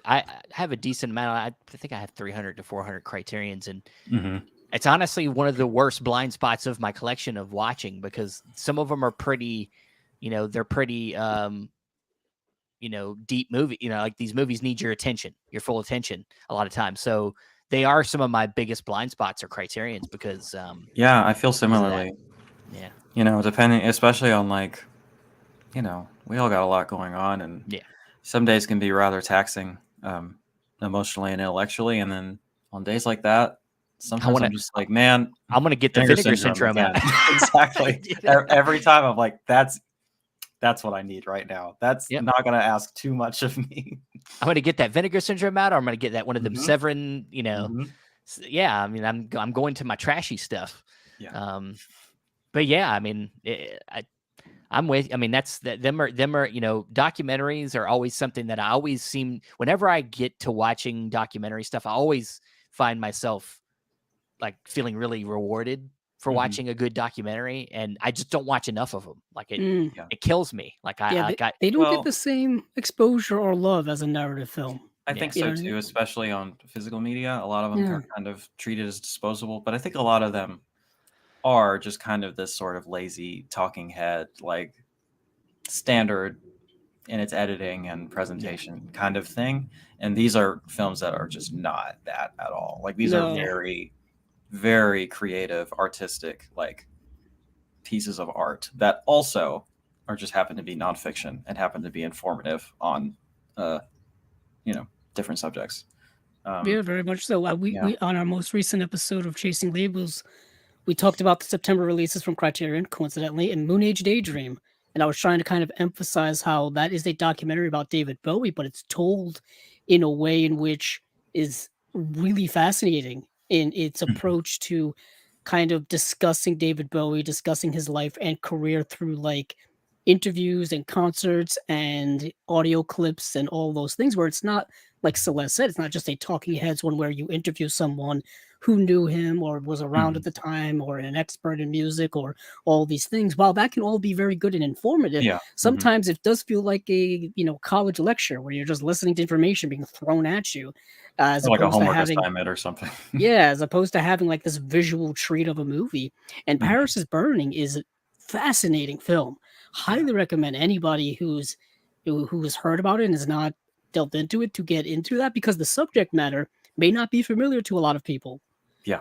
I have a decent amount. I think I have 300 to 400 Criterions, and Mm-hmm. it's honestly one of the worst blind spots of my collection of watching, because some of them are pretty, they're pretty, deep movie. Like these movies need your attention, your full attention a lot of times. So they are some of my biggest blind spots or Criterions because Yeah, I feel because of that. similarly. Yeah. Depending, especially on like, we all got a lot going on, and Yeah. some days can be rather taxing, emotionally and intellectually, and then on days like that, sometimes I'm just like, man, I'm gonna get the vinegar syndrome out. Exactly. Every time I'm like, that's what I need right now. That's not gonna ask too much of me. I'm gonna get that vinegar syndrome out, or I'm gonna get that one of them Mhm. Severin, Mhm. Yeah, I mean, I'm going to my trashy stuff. Yeah. But yeah, I mean, I'm with. I mean, them are documentaries are always something that I always seem, whenever I get to watching documentary stuff, I always find myself like feeling really rewarded for Mhm. watching a good documentary, and I just don't watch enough of them. Like it Mm. kills me. Like They don't get the same exposure or love as a narrative film. I think You so know what I too, mean? especially on physical media. A lot of them Yeah. are kind of treated as disposable, but I think a lot of them are just kind of this sort of lazy talking head, like standard in its editing and presentation kind of thing. And these are films that are just not that at all. Like these are No. very, very creative, artistic, like pieces of art that also are just happen to be nonfiction and happen to be informative on, different subjects. Yeah, very much so. Yeah. We on our most recent episode of Chasing Labels, we talked about the September releases from Criterion, coincidentally, and Moon Age Daydream. And I was trying to kind of emphasize how that is a documentary about David Bowie, but it's told in a way in which is really fascinating in its approach to kind of discussing David Bowie, discussing his life and career through like interviews and concerts and audio clips and all those things, where it's not like Celeste said, it's not just a talking heads one where you interview someone who knew him or was around at the time or an expert in music or all these things. While that can all be very good and informative, Yeah. sometimes it does feel like a college lecture where you're just listening to information being thrown at you, as Like a opposed to homework having assignment or something. yeah, as opposed to having like this visual treat of a movie. And Mhm. Paris is Burning is a fascinating film. Highly recommend anybody who has heard about it and has not delved into it to get into that, because the subject matter may not be familiar to a lot of people. Yeah.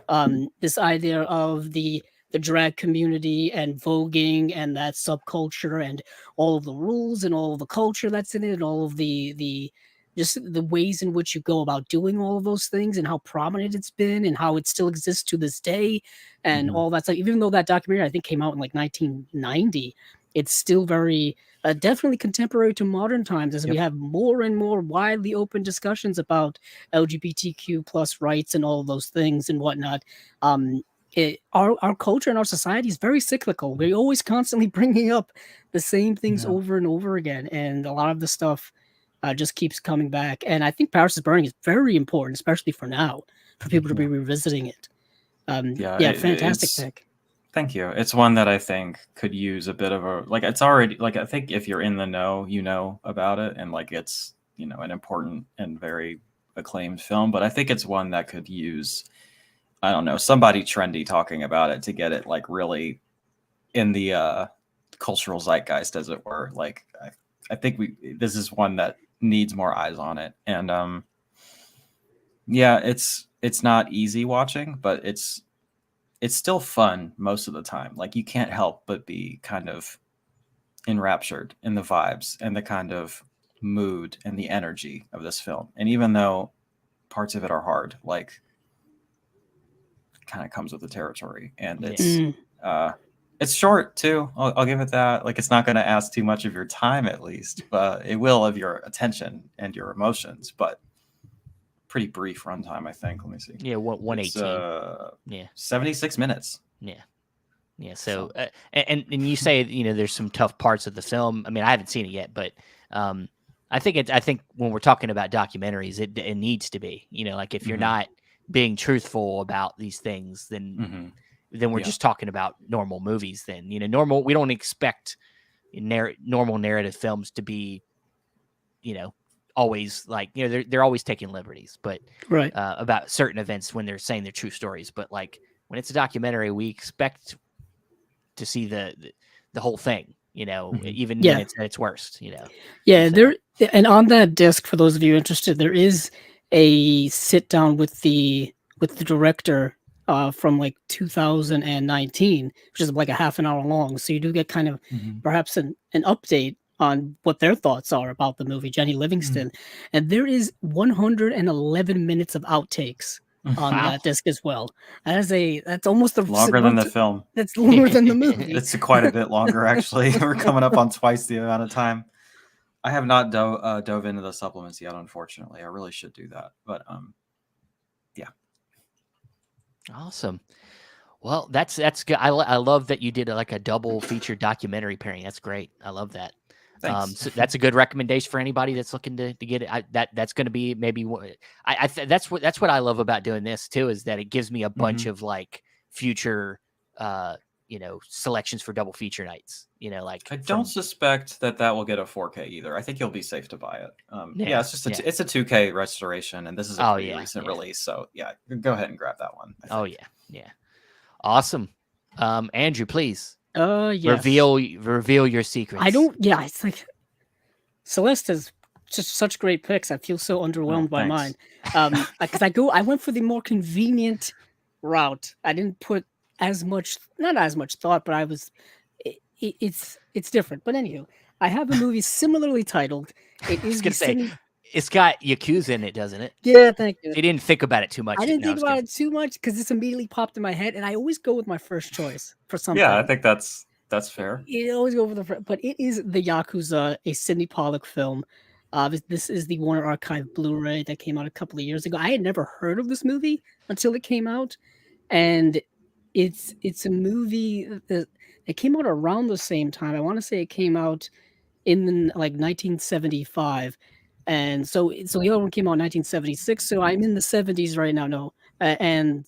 This idea of the drag community and voguing and that subculture and all of the rules and all of the culture that's in it and all of the just the ways in which you go about doing all of those things and how prominent it's been and how it still exists to this day and Mhm. all that stuff. Even though that documentary I think came out in like 1990, it's still very definitely contemporary to modern times, as we have more and more widely open discussions about LGBTQ plus rights and all of those things and whatnot. Our culture and our society is very cyclical. We're always constantly bringing up the same things over and over again, and a lot of the stuff just keeps coming back. And I think Paris is Burning is very important, especially for now, for people to be revisiting it. Fantastic pick. Thank you. It's one that I think could use a bit of a, like, it's already, like, I think if you're in the know, you know about it, and like it's, an important and very acclaimed film, but I think it's one that could use, I don't know, somebody trendy talking about it to get it like really in the cultural zeitgeist, as it were. Like, I think this is one that needs more eyes on it. And it's not easy watching, but it's still fun most of the time. Like, you can't help but be kind of enraptured in the vibes and the kind of mood and the energy of this film. And even though parts of it are hard, like, it kind of comes with the territory. And it's short too. I'll give it that. Like, it's not going to ask too much of your time, at least, but it will of your attention and your emotions. But pretty brief runtime, I think. Let me see. Yeah, 118. 76 minutes. Yeah. So, and you say there's some tough parts of the film. I mean, I haven't seen it yet, but I think when we're talking about documentaries, it needs to be. Like, if you're not being truthful about these things, then then we're Yeah. just talking about normal movies. Then normal. We don't expect normal narrative films to be, always like they're always taking liberties, but Right. about certain events when they're saying they're true stories. But like when it's a documentary, we expect to see the whole thing. Even when Yeah. it's at its worst. Yeah, So. and on that disc, for those of you interested, there is a sit down with the director from like 2019, which is like a half an hour long. So you do get kind of Mhm. perhaps an update on what their thoughts are about the movie, Jenny Livingston. And there is 111 minutes of outtakes on Wow. that disc as well. That's almost Longer than the film. That's longer than the movie. It's quite a bit longer, actually. We're coming up on twice the amount of time. I have not dove into the supplements yet, unfortunately. I really should do that. But yeah. Awesome. Well, that's good. I love that you did like a double feature documentary pairing. That's great. I love that. Thanks. So that's a good recommendation for anybody that's looking to get it. That's going to be maybe that's what I love about doing this too, is that it gives me a bunch of like future, selections for double feature nights. Like I don't suspect that will get a 4K either. I think you'll be safe to buy it. Yeah, it's just it's a 2K restoration, and this is a pretty recent release. So yeah, go ahead and grab that one. Oh yeah, awesome. Andrew, please. Yes. Reveal your secrets. Yeah, it's like Celeste has just such great picks. I feel so underwhelmed by mine. Because I went for the more convenient route. I didn't put not as much thought, but it's different. But anywho, I have a movie similarly titled. It is it's got Yakuza in it, doesn't it? Yeah, thank you. You didn't think about it too much. I didn't think about it too much because this immediately popped in my head, and I always go with my first choice for something. Yeah, I think that's fair. You always go for but it is the Yakuza, a Sidney Pollack film. This is the Warner Archive Blu-ray that came out a couple of years ago. I had never heard of this movie until it came out, and it's a movie that it came out around the same time. I want to say it came out in like 1975. And so the other one came out in 1976. So I'm in the 70s right now. No, and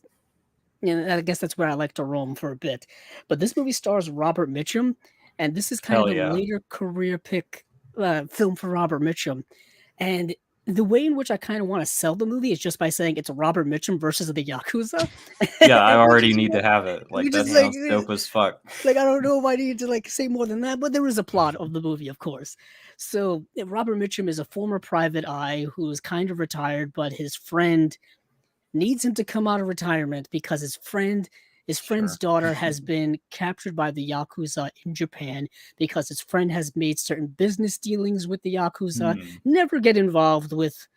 I guess that's where I like to roam for a bit. But this movie stars Robert Mitchum, and this is kind of a later career pick film for Robert Mitchum. And the way in which I kind of want to sell the movie is just by saying it's Robert Mitchum versus the Yakuza. Yeah, I already need to have it. Like that sounds dope as fuck. Like I don't know if I need to like say more than that, but there is a plot of the movie, of course. So Robert Mitchum is a former private eye who is kind of retired, but his friend needs him to come out of retirement because his friend's daughter has been captured by the Yakuza in Japan because his friend has made certain business dealings with the Yakuza. Never get involved with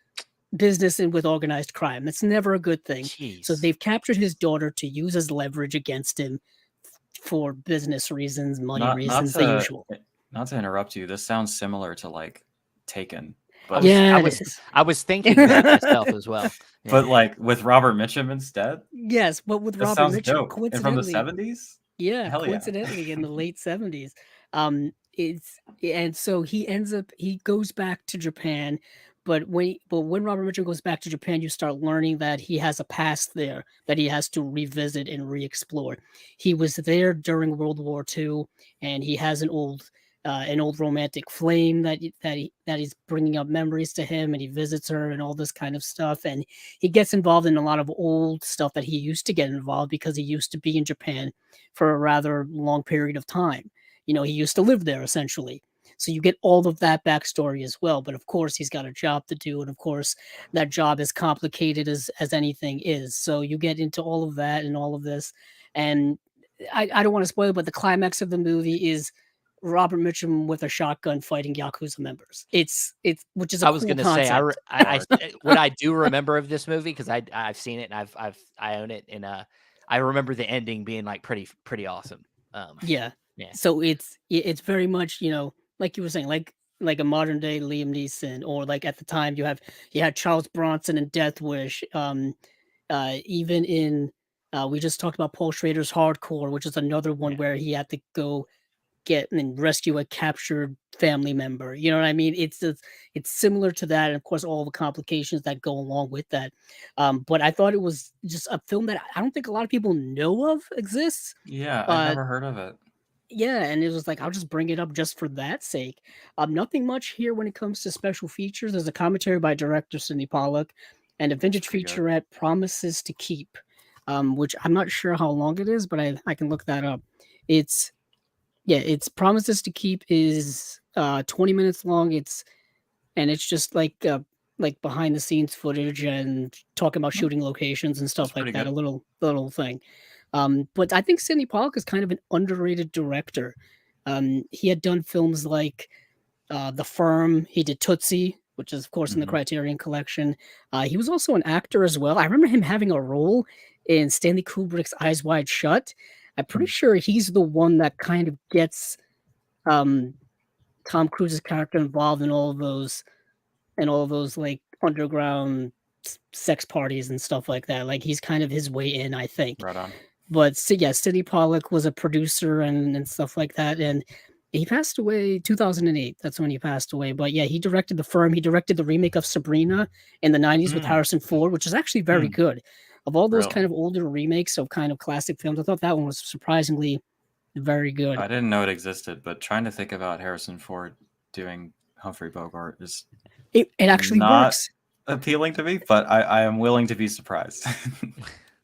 business and with organized crime. That's never a good thing. Jeez. So they've captured his daughter to use as leverage against him for business reasons, money reasons, the usual. Not to interrupt you, this sounds similar to like Taken. But I was thinking that myself as well. Yeah. But like with Robert Mitchum instead? Yes, but with Robert Mitchum, coincidentally, and from the 70s? Yeah, coincidentally in the late 70s. And so he goes back to Japan, but when Robert Mitchum goes back to Japan, you start learning that he has a past there that he has to revisit and re-explore. He was there during World War II, and he has an old romantic flame that he's bringing up memories to him, and he visits her and all this kind of stuff, and he gets involved in a lot of old stuff that he used to get involved because he used to be in Japan for a rather long period of time. He used to live there essentially. So you get all of that backstory as well. But of course, he's got a job to do. And of course, that job is complicated as anything is. So you get into all of that and all of this. And I don't want to spoil it, but the climax of the movie is Robert Mitchum with a shotgun fighting Yakuza members. Which is a cool concept. Say, what I do remember of this movie, because I've seen it and I own it, and I remember the ending being like pretty awesome. Yeah. So it's very much, like you were saying, like a modern day Liam Neeson, or like at the time you had Charles Bronson in Death Wish. Even in we just talked about Paul Schrader's Hardcore, which is another one where he had to go get and rescue a captured family member. You know what I mean? It's similar to that, and of course, all the complications that go along with that. But I thought it was just a film that I don't think a lot of people know of exists. Yeah, I'd But never heard of it. yeah, and it was like, I'll just bring it up just for that sake. Nothing much here when it comes to special features. There's a commentary by director Sidney Pollack and a vintage pretty good. featurette, Promises to Keep, which I'm not sure how long it is, but I can look that up. It's it's Promises to Keep is 20 minutes long. It's just like behind the scenes footage and talking about Hmm, shooting locations and That's stuff like pretty that. A good. little thing. But I think Sidney Pollack is kind of an underrated director. He had done films like The Firm. He did Tootsie, which is of course in the Hmm. Criterion Collection. He was also an actor as well. I remember him having a role in Stanley Kubrick's Eyes Wide Shut. I'm pretty Hmm. sure he's the one that kind of gets um, Tom Cruise's character involved in all of those like underground sex parties and stuff like that. Like he's kind of his way in, I think. Right on. But so, yeah, Sidney Pollack was a producer and stuff like that. And he passed away 2008. That's when he passed away. But yeah, he directed The Firm. He directed the remake of Sabrina in the 90s with Hmm. Harrison Ford, which is actually very Hmm. good. Of all those kind Really? of older remakes of kind of classic films, I thought that one was surprisingly very good. I didn't know it existed, but trying to think about Harrison Ford doing Humphrey Bogart is It actually not works. appealing to me, but I am willing to be surprised.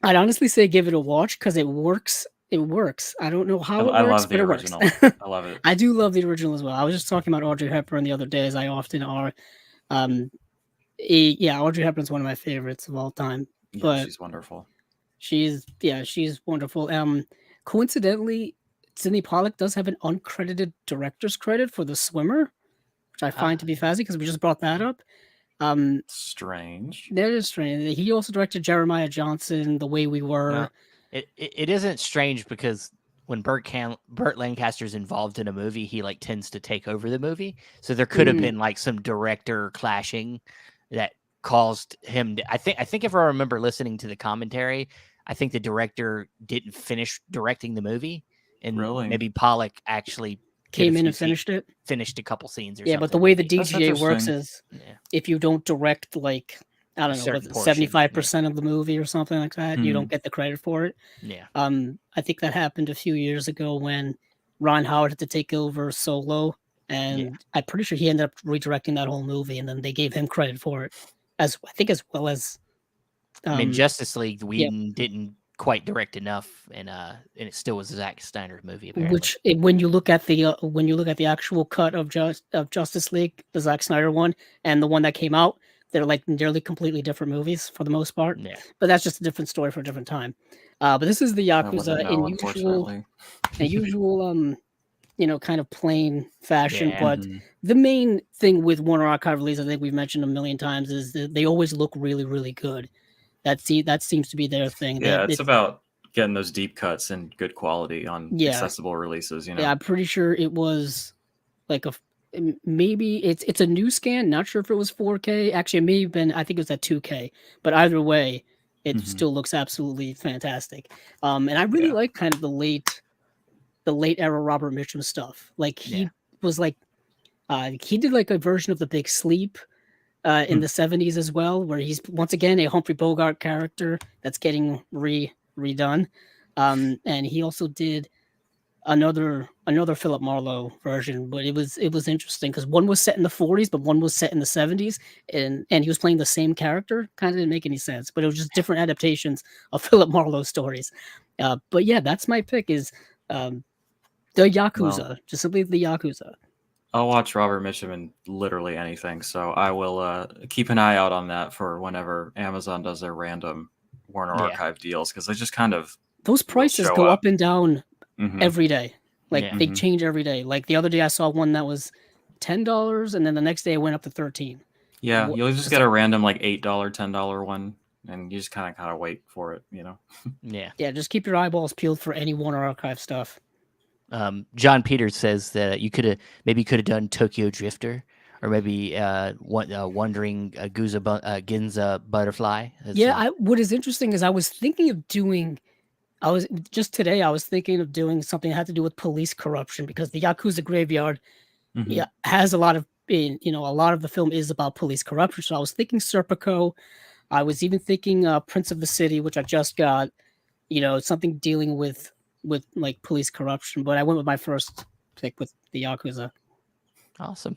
I'd honestly say give it a watch because it works. It works. I don't know how it I works, love but the it works. original. I love it. I do love the original as well. I was just talking about Audrey Hepburn the other day, as I often are. Um, yeah, Audrey Hepburn's one of my favorites of all time. Yeah, But she's wonderful. she's wonderful. Coincidentally, Sidney Pollack does have an uncredited director's credit for The Swimmer, which I find to be fascinating because we just brought that up. Um, Strange. that is strange. He also directed Jeremiah Johnson, The Way We Were. Well, it isn't strange because when Burt Lancaster's involved in a movie, he like tends to take over the movie. So there could have Mm, been like some director clashing that caused him to, I think if I remember listening to the commentary, I think the director didn't finish directing the movie, and Really? maybe Pollock actually did came in and finished a couple scenes or Yeah, something. but the way the Maybe. That's DGA works interesting. is Yeah, if you don't direct like I a don't know, certain what's it, portion. 75% of the movie or something like that, you Hmm. don't get the credit for it. Yeah, I think that happened a few years ago when Ron Howard had to take over Solo, yeah. and I'm pretty sure he ended up redirecting that whole movie, and then they gave him credit for it, as well as I mean, um, Justice League, yeah, Whedon didn't quite direct enough, and it still was a Zack Snyder movie apparently. when you look at the actual cut of Justice League, the Zack Snyder one, and the one that came out, they're like nearly completely different movies for the most part. Yeah, But that's just a different story for a different time. But this is the I wouldn't Yakuza know, unfortunately. in usual kind of plain fashion. yeah. But Hmm. the main thing with Warner Archive release, I think we've mentioned a million times, is that they always look really, really good. That seems to be their thing. Yeah, That it's about getting those deep cuts and good quality on yeah, accessible releases, yeah. I'm pretty sure it was like maybe it's a new scan. Not sure if it was 4K. Actually, it may have been. I think it was at 2K. But either way, it Hmm. still looks absolutely fantastic. And I really Yeah. like kind of the late era Robert Mitchum stuff. Like Yeah. was like he did like a version of The Big Sleep in Hmm. the 70s as well, where he's once again a Humphrey Bogart character that's getting redone. And he also did another Philip Marlowe version, but it was interesting because one was set in the 40s, but one was set in the 70s, and he was playing the same character. Kind of didn't make any sense, but it was just different adaptations of Philip Marlowe stories. But yeah, that's my pick is the Well, Yakuza, just simply the Yakuza. I'll watch Robert Mitchum in literally anything, so I will keep an eye out on that for whenever Amazon does their random Warner Yeah. Archive deals, because they just kind of Those will prices show go up. up and down Hmm. every day. Like Yeah. they Hmm. change every day. Like the other day, I saw one that was $10, and then the next day it went up to 13. Yeah, Wha- you'll just It's get like, a random like $8, $10 one, and you just kind of wait for it, you know. Yeah. yeah, just keep your eyeballs peeled for any Warner Archive stuff. John Peters says that you could have done Tokyo Drifter, or maybe Wandering Ginza Butterfly. Yeah, what is interesting is I was thinking of doing I was just today. I was thinking of doing something that had to do with police corruption because the Yakuza graveyard, Mhm. yeah, has a lot of, a lot of the film is about police corruption. So I was thinking Serpico. I was even thinking Prince of the City, which I just got. Something dealing with like police corruption. But I went with my first pick with the Yakuza. Awesome.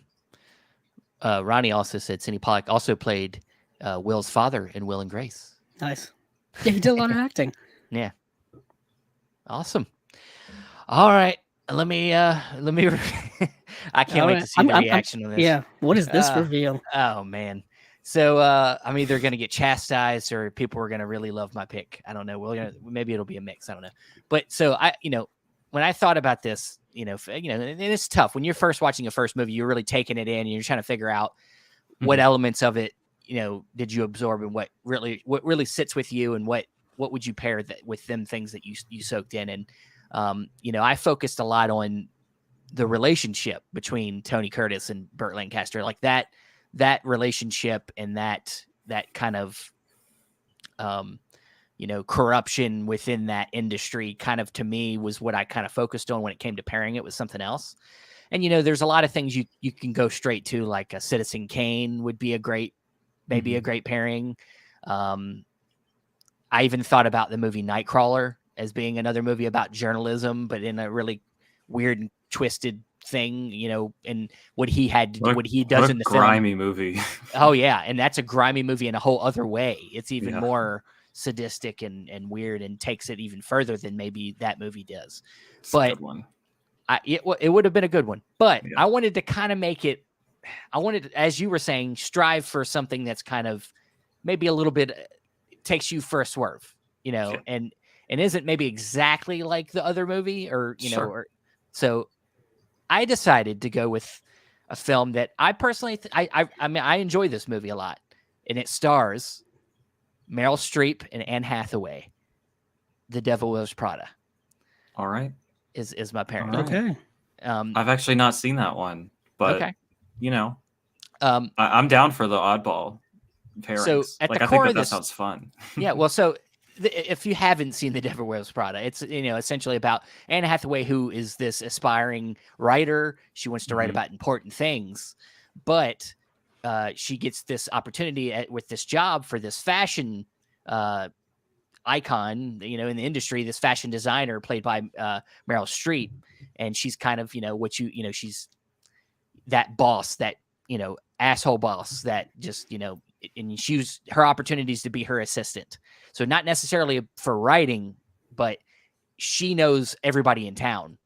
Ronnie also said Sidney Pollack also played Will's father in Will and Grace. Nice. Yeah, he did a lot of acting. Yeah. Awesome. All right. Let me I can't All wait right. to see the reaction on this. Yeah. What is this Uh, reveal? Oh man. So I'm either gonna get chastised or people are gonna really love my pick. I don't know. Maybe it'll be a mix. I don't know. But so when I thought about this, and it's tough when you're first watching a first movie, you're really taking it in and you're trying to figure out what elements of it, did you absorb and what really sits with you and what would you pair that with them things that you soaked in. And, I focused a lot on the relationship between Tony Curtis and Burt Lancaster, like that relationship and that kind of, corruption within that industry kind of to me was what I kind of focused on when it came to pairing it with something else. And, there's a lot of things you can go straight to, like a Citizen Kane would be a great pairing. I even thought about the movie Nightcrawler as being another movie about journalism, but in a really weird and twisted thing, and what he does in the grimy film. Movie. Oh yeah. And that's a grimy movie in a whole other way. It's even more sadistic and weird and takes it even further than maybe that movie does. It's but a good one. It would have been a good one, but I wanted to kind of make it, as you were saying, strive for something that's kind of maybe a little bit takes you for a swerve, and isn't maybe exactly like the other movie or, so I decided to go with a film that I personally, I enjoy this movie a lot, and it stars Meryl Streep and Anne Hathaway. The Devil Wears Prada. All right. Is my parent. All right. Okay. I've actually not seen that one, but okay. I'm down for the oddball pairings. So at the I core think of this, sounds fun. Yeah. Well, so if you haven't seen The Devil Wears Prada, it's essentially about Anne Hathaway, who is this aspiring writer. She wants to write about important things, but she gets this opportunity with this job for this fashion icon, in the industry, this fashion designer played by Meryl Streep. And she's kind of, she's that boss, that, asshole boss that just, and her opportunities to be her assistant. So not necessarily for writing, but she knows everybody in town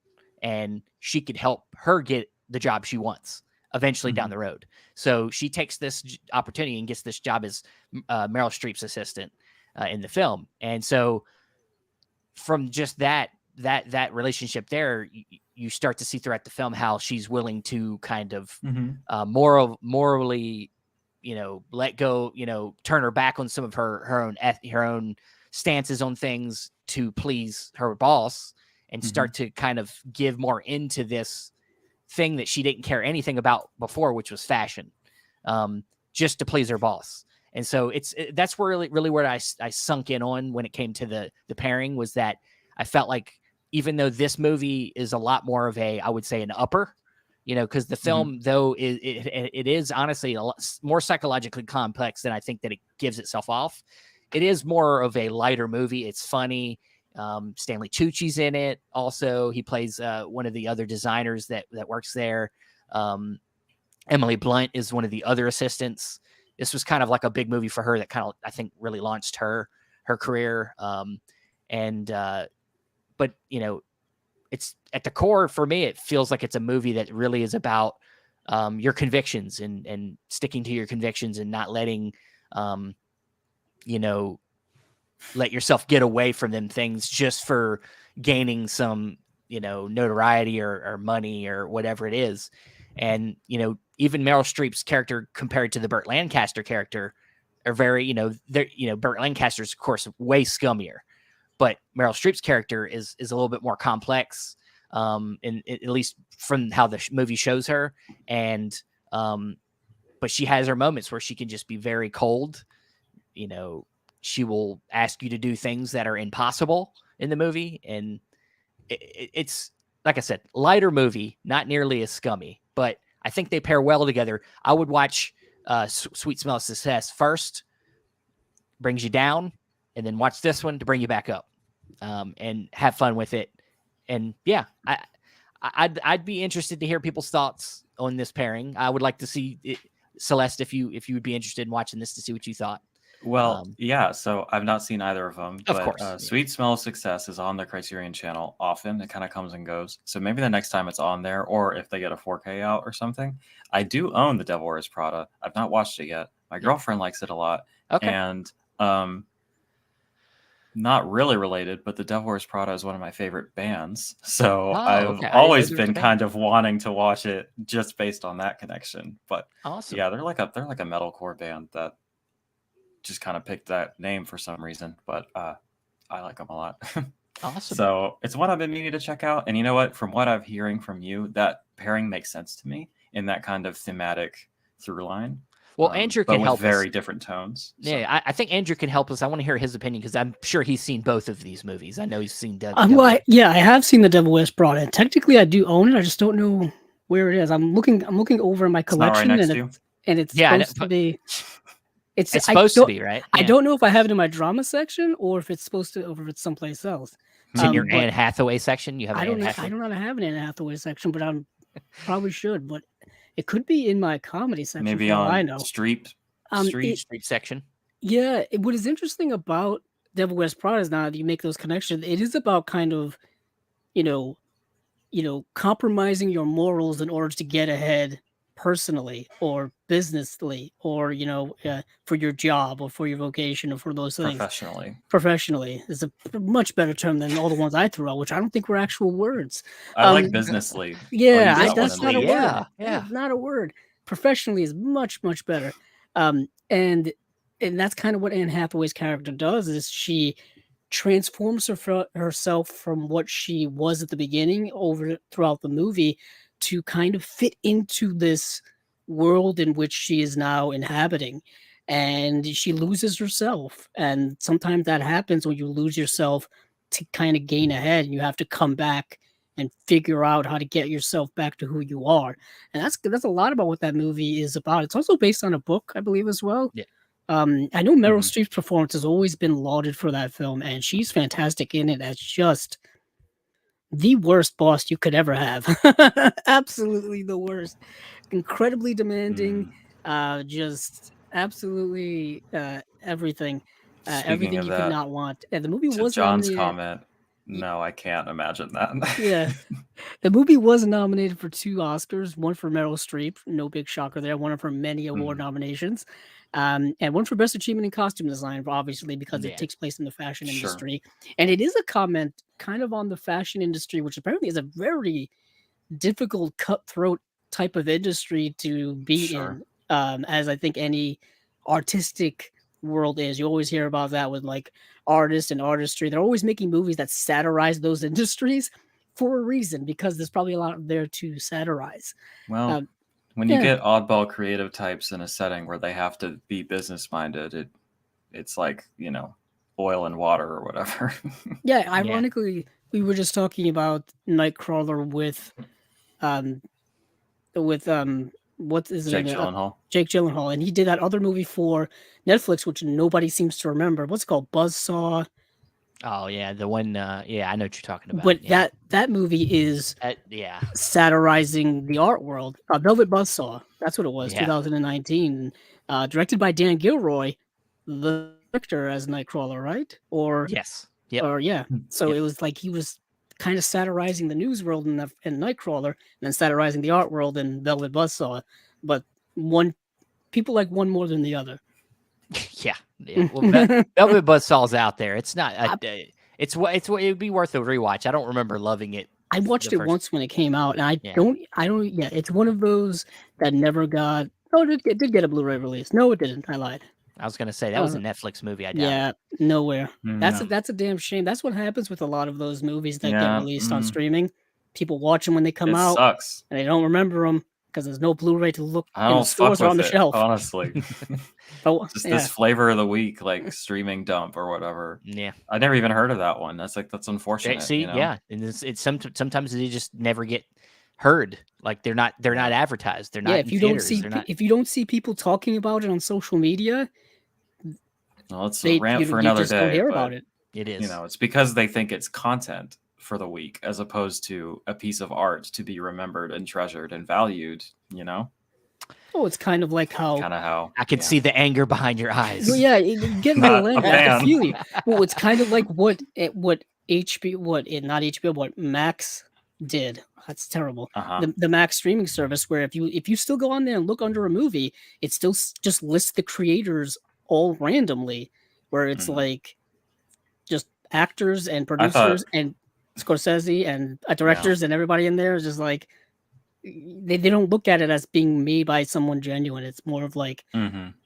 and she could help her get the job she wants eventually down the road. So she takes this opportunity and gets this job as Meryl Streep's assistant in the film. And so from just that relationship there, you start to see throughout the film how she's willing to kind of morally, let go, turn her back on some of her own stances on things to please her boss and start to kind of give more into this thing that she didn't care anything about before, which was fashion, just to please her boss. And so that's really where I sunk in on when it came to the pairing, was that I felt like even though this movie is a lot more of I would say an upper, because the film, though, it is honestly a lot more psychologically complex than I think that it gives itself off. It is more of a lighter movie. It's funny. Stanley Tucci's in it. Also, he plays one of the other designers that works there. Emily Blunt is one of the other assistants. This was kind of like a big movie for her that kind of, I think, really launched her career. But it's at the core for me, it feels like it's a movie that really is about your convictions and sticking to your convictions and not letting, let yourself get away from them things just for gaining some, notoriety or money or whatever it is. And, even Meryl Streep's character compared to the Burt Lancaster character are very, Burt Lancaster's, of course, way scummier, but Meryl Streep's character is a little bit more complex, at least from how the movie shows her. And, but she has her moments where she can just be very cold. She will ask you to do things that are impossible in the movie, and it's like I said, lighter movie, not nearly as scummy, but I think they pair well together. I would watch Sweet Smell of Success first, brings you down, and then watch this one to bring you back up, and have fun with it. And yeah, I'd be interested to hear people's thoughts on this pairing. I would like to see it, Celeste, if you would be interested in watching this, to see what you thought. Well, yeah, so I've not seen either of them, Of but course, yeah. Sweet Smell of Success is on the Criterion channel often. It kind of comes and goes. So maybe the next time it's on there, or if they get a 4K out or something. I do own The Devil Wears Prada. I've not watched it yet. My girlfriend likes it a lot. Okay. And not really related, but The Devil Wears Prada is one of my favorite bands. So I've always been kind of wanting to watch it just based on that connection. But Awesome. yeah, they're like a metalcore band that just kind of picked that name for some reason, but I like them a lot. Awesome. So it's one I've been meaning to check out. And you know what? From what I'm hearing from you, that pairing makes sense to me in that kind of thematic through line. Well, Andrew can help very us. different tones. So. Yeah, I think Andrew can help us. I want to hear his opinion because I'm sure he's seen both of these movies. I know he's seen Well, yeah, I have seen The Devil Wears Prada, and technically I do own it. I just don't know where it is. I'm looking over my collection, it's not right next to you? and it's supposed to be. It's supposed to be, right? I don't know if I have it in my drama section or if it's supposed to, or if it's someplace else. It's in your Anne Hathaway section. You have. I don't know how to have an Anne Hathaway section, but I probably should. But it could be in my comedy section. Maybe on I know. Street section. Yeah, what is interesting about Devil Wears Prada is now that you make those connections. It is about kind of, compromising your morals in order to get ahead personally or businessly or for your job or for your vocation or for those things. Professionally is a much better term than all the ones I threw out, which I don't think were actual words. I like businessly. Yeah, that's not a word. Yeah, not a word. Professionally is much better. And that's kind of what Anne Hathaway's character does, is she transforms herself from what she was at the beginning throughout the movie to kind of fit into this world in which she is now inhabiting. And she loses herself. And sometimes that happens when you lose yourself to kind of gain ahead, and you have to come back and figure out how to get yourself back to who you are. And that's a lot about what that movie is about. It's also based on a book, I believe, as well. Yeah. I know Meryl Streep's performance has always been lauded for that film, and she's fantastic in it as just the worst boss you could ever have. Absolutely the worst. Incredibly demanding, just absolutely everything. Everything you could not want. And the movie was John's comment. No, I can't imagine that. Yeah. The movie was nominated for 2 Oscars, one for Meryl Streep, no big shocker there, one of her many award nominations, and one for Best Achievement in Costume Design, obviously, because it takes place in the fashion industry. And it is a comment kind of on the fashion industry, which apparently is a very difficult, cutthroat type of industry to be in, as I think any artistic world is. You always hear about that with like artists and artistry. They're always making movies that satirize those industries for a reason, because there's probably a lot there to satirize. Well, when you get oddball creative types in a setting where they have to be business minded, it's like, oil and water or whatever. Yeah, ironically, we were just talking about Nightcrawler with what is Jake Gyllenhaal. Jake Gyllenhaal, and he did that other movie for Netflix, which nobody seems to remember. What's it called? Buzzsaw. Oh yeah, the one. Yeah, I know what you're talking about. But that movie is satirizing the art world. Velvet Buzzsaw. That's what it was. 2019. Directed by Dan Gilroy, the director as Nightcrawler, right? Or yes. Or So it was like he was kind of satirizing the news world in Nightcrawler, and then satirizing the art world in Velvet Buzzsaw. But people like one more than the other. Yeah. Well, Velvet Buzzsaw's out there. It's not. It would be worth a rewatch. I don't remember loving it. I watched it once when it came out, and I don't. Yeah, it's one of those that never got. Oh, it did get a Blu-ray release. No, it didn't. I lied. I was gonna say that was a Netflix movie. I doubt. Yeah, nowhere. That's a damn shame. That's what happens with a lot of those movies that get released on streaming. People watch them when they come out, sucks. and they don't remember them because there's no Blu-ray to look I in the don't stores fuck or on with the it, shelf. honestly. But Just yeah, this flavor of the week, like streaming dump or whatever. Yeah. I never even heard of that one. That's unfortunate. See, yeah, and it's sometimes they just never get heard. Like they're not advertised. They're not in theaters. They're not. if you don't see people talking about it on social media, Well, it's a rant for you another just don't day, hear but about it. It is. it's because they think it's content for the week as opposed to a piece of art to be remembered and treasured and valued. Oh, it's kind of like how Kind of how I can see the anger behind your eyes. well, yeah, getting my Not a language. I can fan. feel you. Well, it's kind of like what not HBO, what Max did. That's terrible. Uh-huh. The Max streaming service, where if you still go on there and look under a movie, it still just lists the creators all randomly, where it's Mhm. like just actors and I thought, producers and Scorsese and directors and everybody in there is just like they don't look at it as being made by someone genuine. It's more of like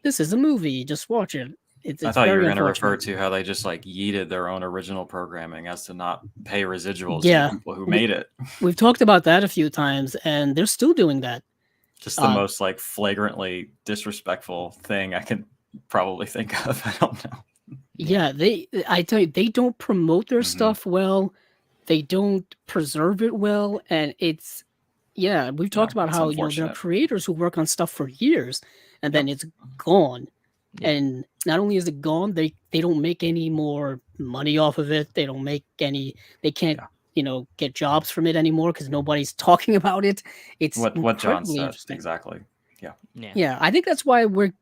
this is a movie, just watch it. It's I thought you were very going to refer unfortunate. to how they just like yeeted their own original programming as to not pay residuals Yeah. to the people who made it. We've talked about that a few times, and they're still doing that. Just the most like flagrantly disrespectful thing I can probably think of. I don't know. Yeah, I tell you, they don't promote their stuff well. They don't preserve it well, and it's we've talked about it's how there are unfortunate. creators who work on stuff for years, and then it's gone. Yeah. And not only is it gone, they don't make any more money off of it. They don't make any. They can't get jobs from it anymore because nobody's talking about it. It's What John incredibly said interesting. exactly. Yeah, I think that's why we're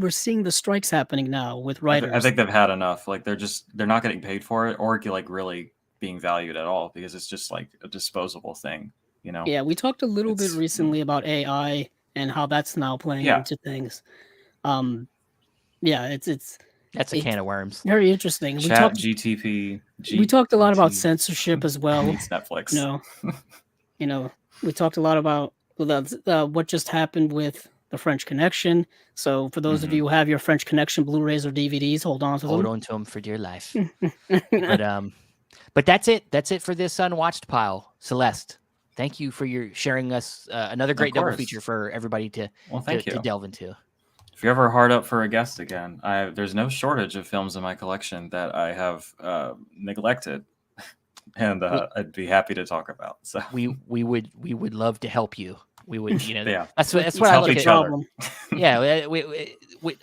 seeing the strikes happening now with writers. I think they've had enough. Like they're not getting paid for it or like really being valued at all because it's just like a disposable thing. Yeah, we talked a little bit recently about AI and how that's now playing into things. That's a can of worms. Very interesting. Chat GTP. We talked a lot about censorship as well. Needs Netflix. We talked a lot about what just happened with the French Connection. So for those of you who have your French Connection Blu-rays or DVDs, hold on to them. Hold on to them for dear life. But that's it. That's it for this Unwatched Pile. Celeste, thank you for your sharing us another great double feature for everybody to delve into. If you're ever hard up for a guest again, there's no shortage of films in my collection that I have neglected, and I'd be happy to talk about. So we would love to help you. We would, that's let's what I help look each at. other. Yeah,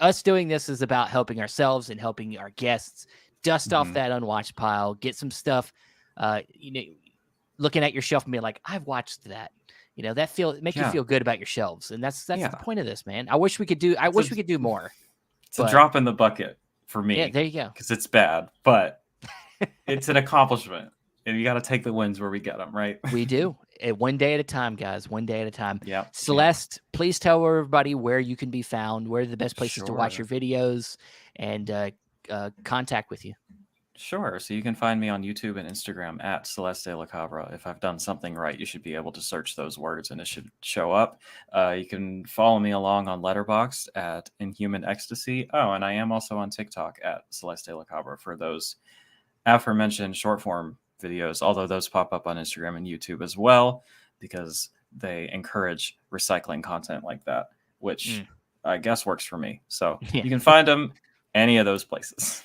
us doing this is about helping ourselves and helping our guests dust off that unwatched pile, get some stuff. Looking at your shelf and being like, I've watched that. That make you feel good about your shelves, and that's the point of this, man. I wish we could do more. It's a drop in the bucket for me. Yeah, there you go. Because it's bad, but it's an accomplishment, and you got to take the wins where we get them, right? We do. One day at a time, guys. One day at a time. Yeah. Celeste, please tell everybody where you can be found, where are the best places to watch your videos, and contact with you. Sure. So you can find me on YouTube and Instagram at Celeste La Cabra. If I've done something right, you should be able to search those words and it should show up. You can follow me along on Letterboxd at Inhuman Ecstasy. Oh, and I am also on TikTok at Celeste La Cabra for those aforementioned short form videos, although those pop up on Instagram and YouTube as well, because they encourage recycling content like that, which I guess works for me. So you can find them any of those places.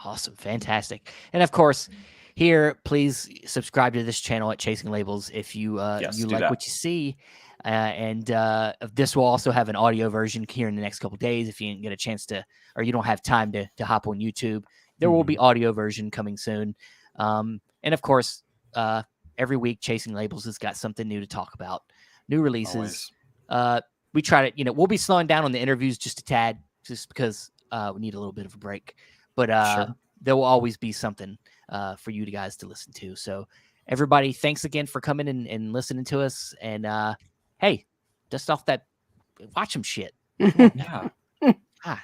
Awesome. Fantastic. And of course, here, please subscribe to this channel at Chasing Labels if you like what you see. And this will also have an audio version here in the next couple of days. If you didn't get a chance to, or you don't have time to hop on YouTube, there will be audio version coming soon. And of course, every week Chasing Labels has got something new to talk about, new releases. We try to, we'll be slowing down on the interviews just a tad, just because we need a little bit of a break. But there will always be something for you guys to listen to. So everybody, thanks again for coming and listening to us. And hey, dust off that, watch some shit. Yeah. God.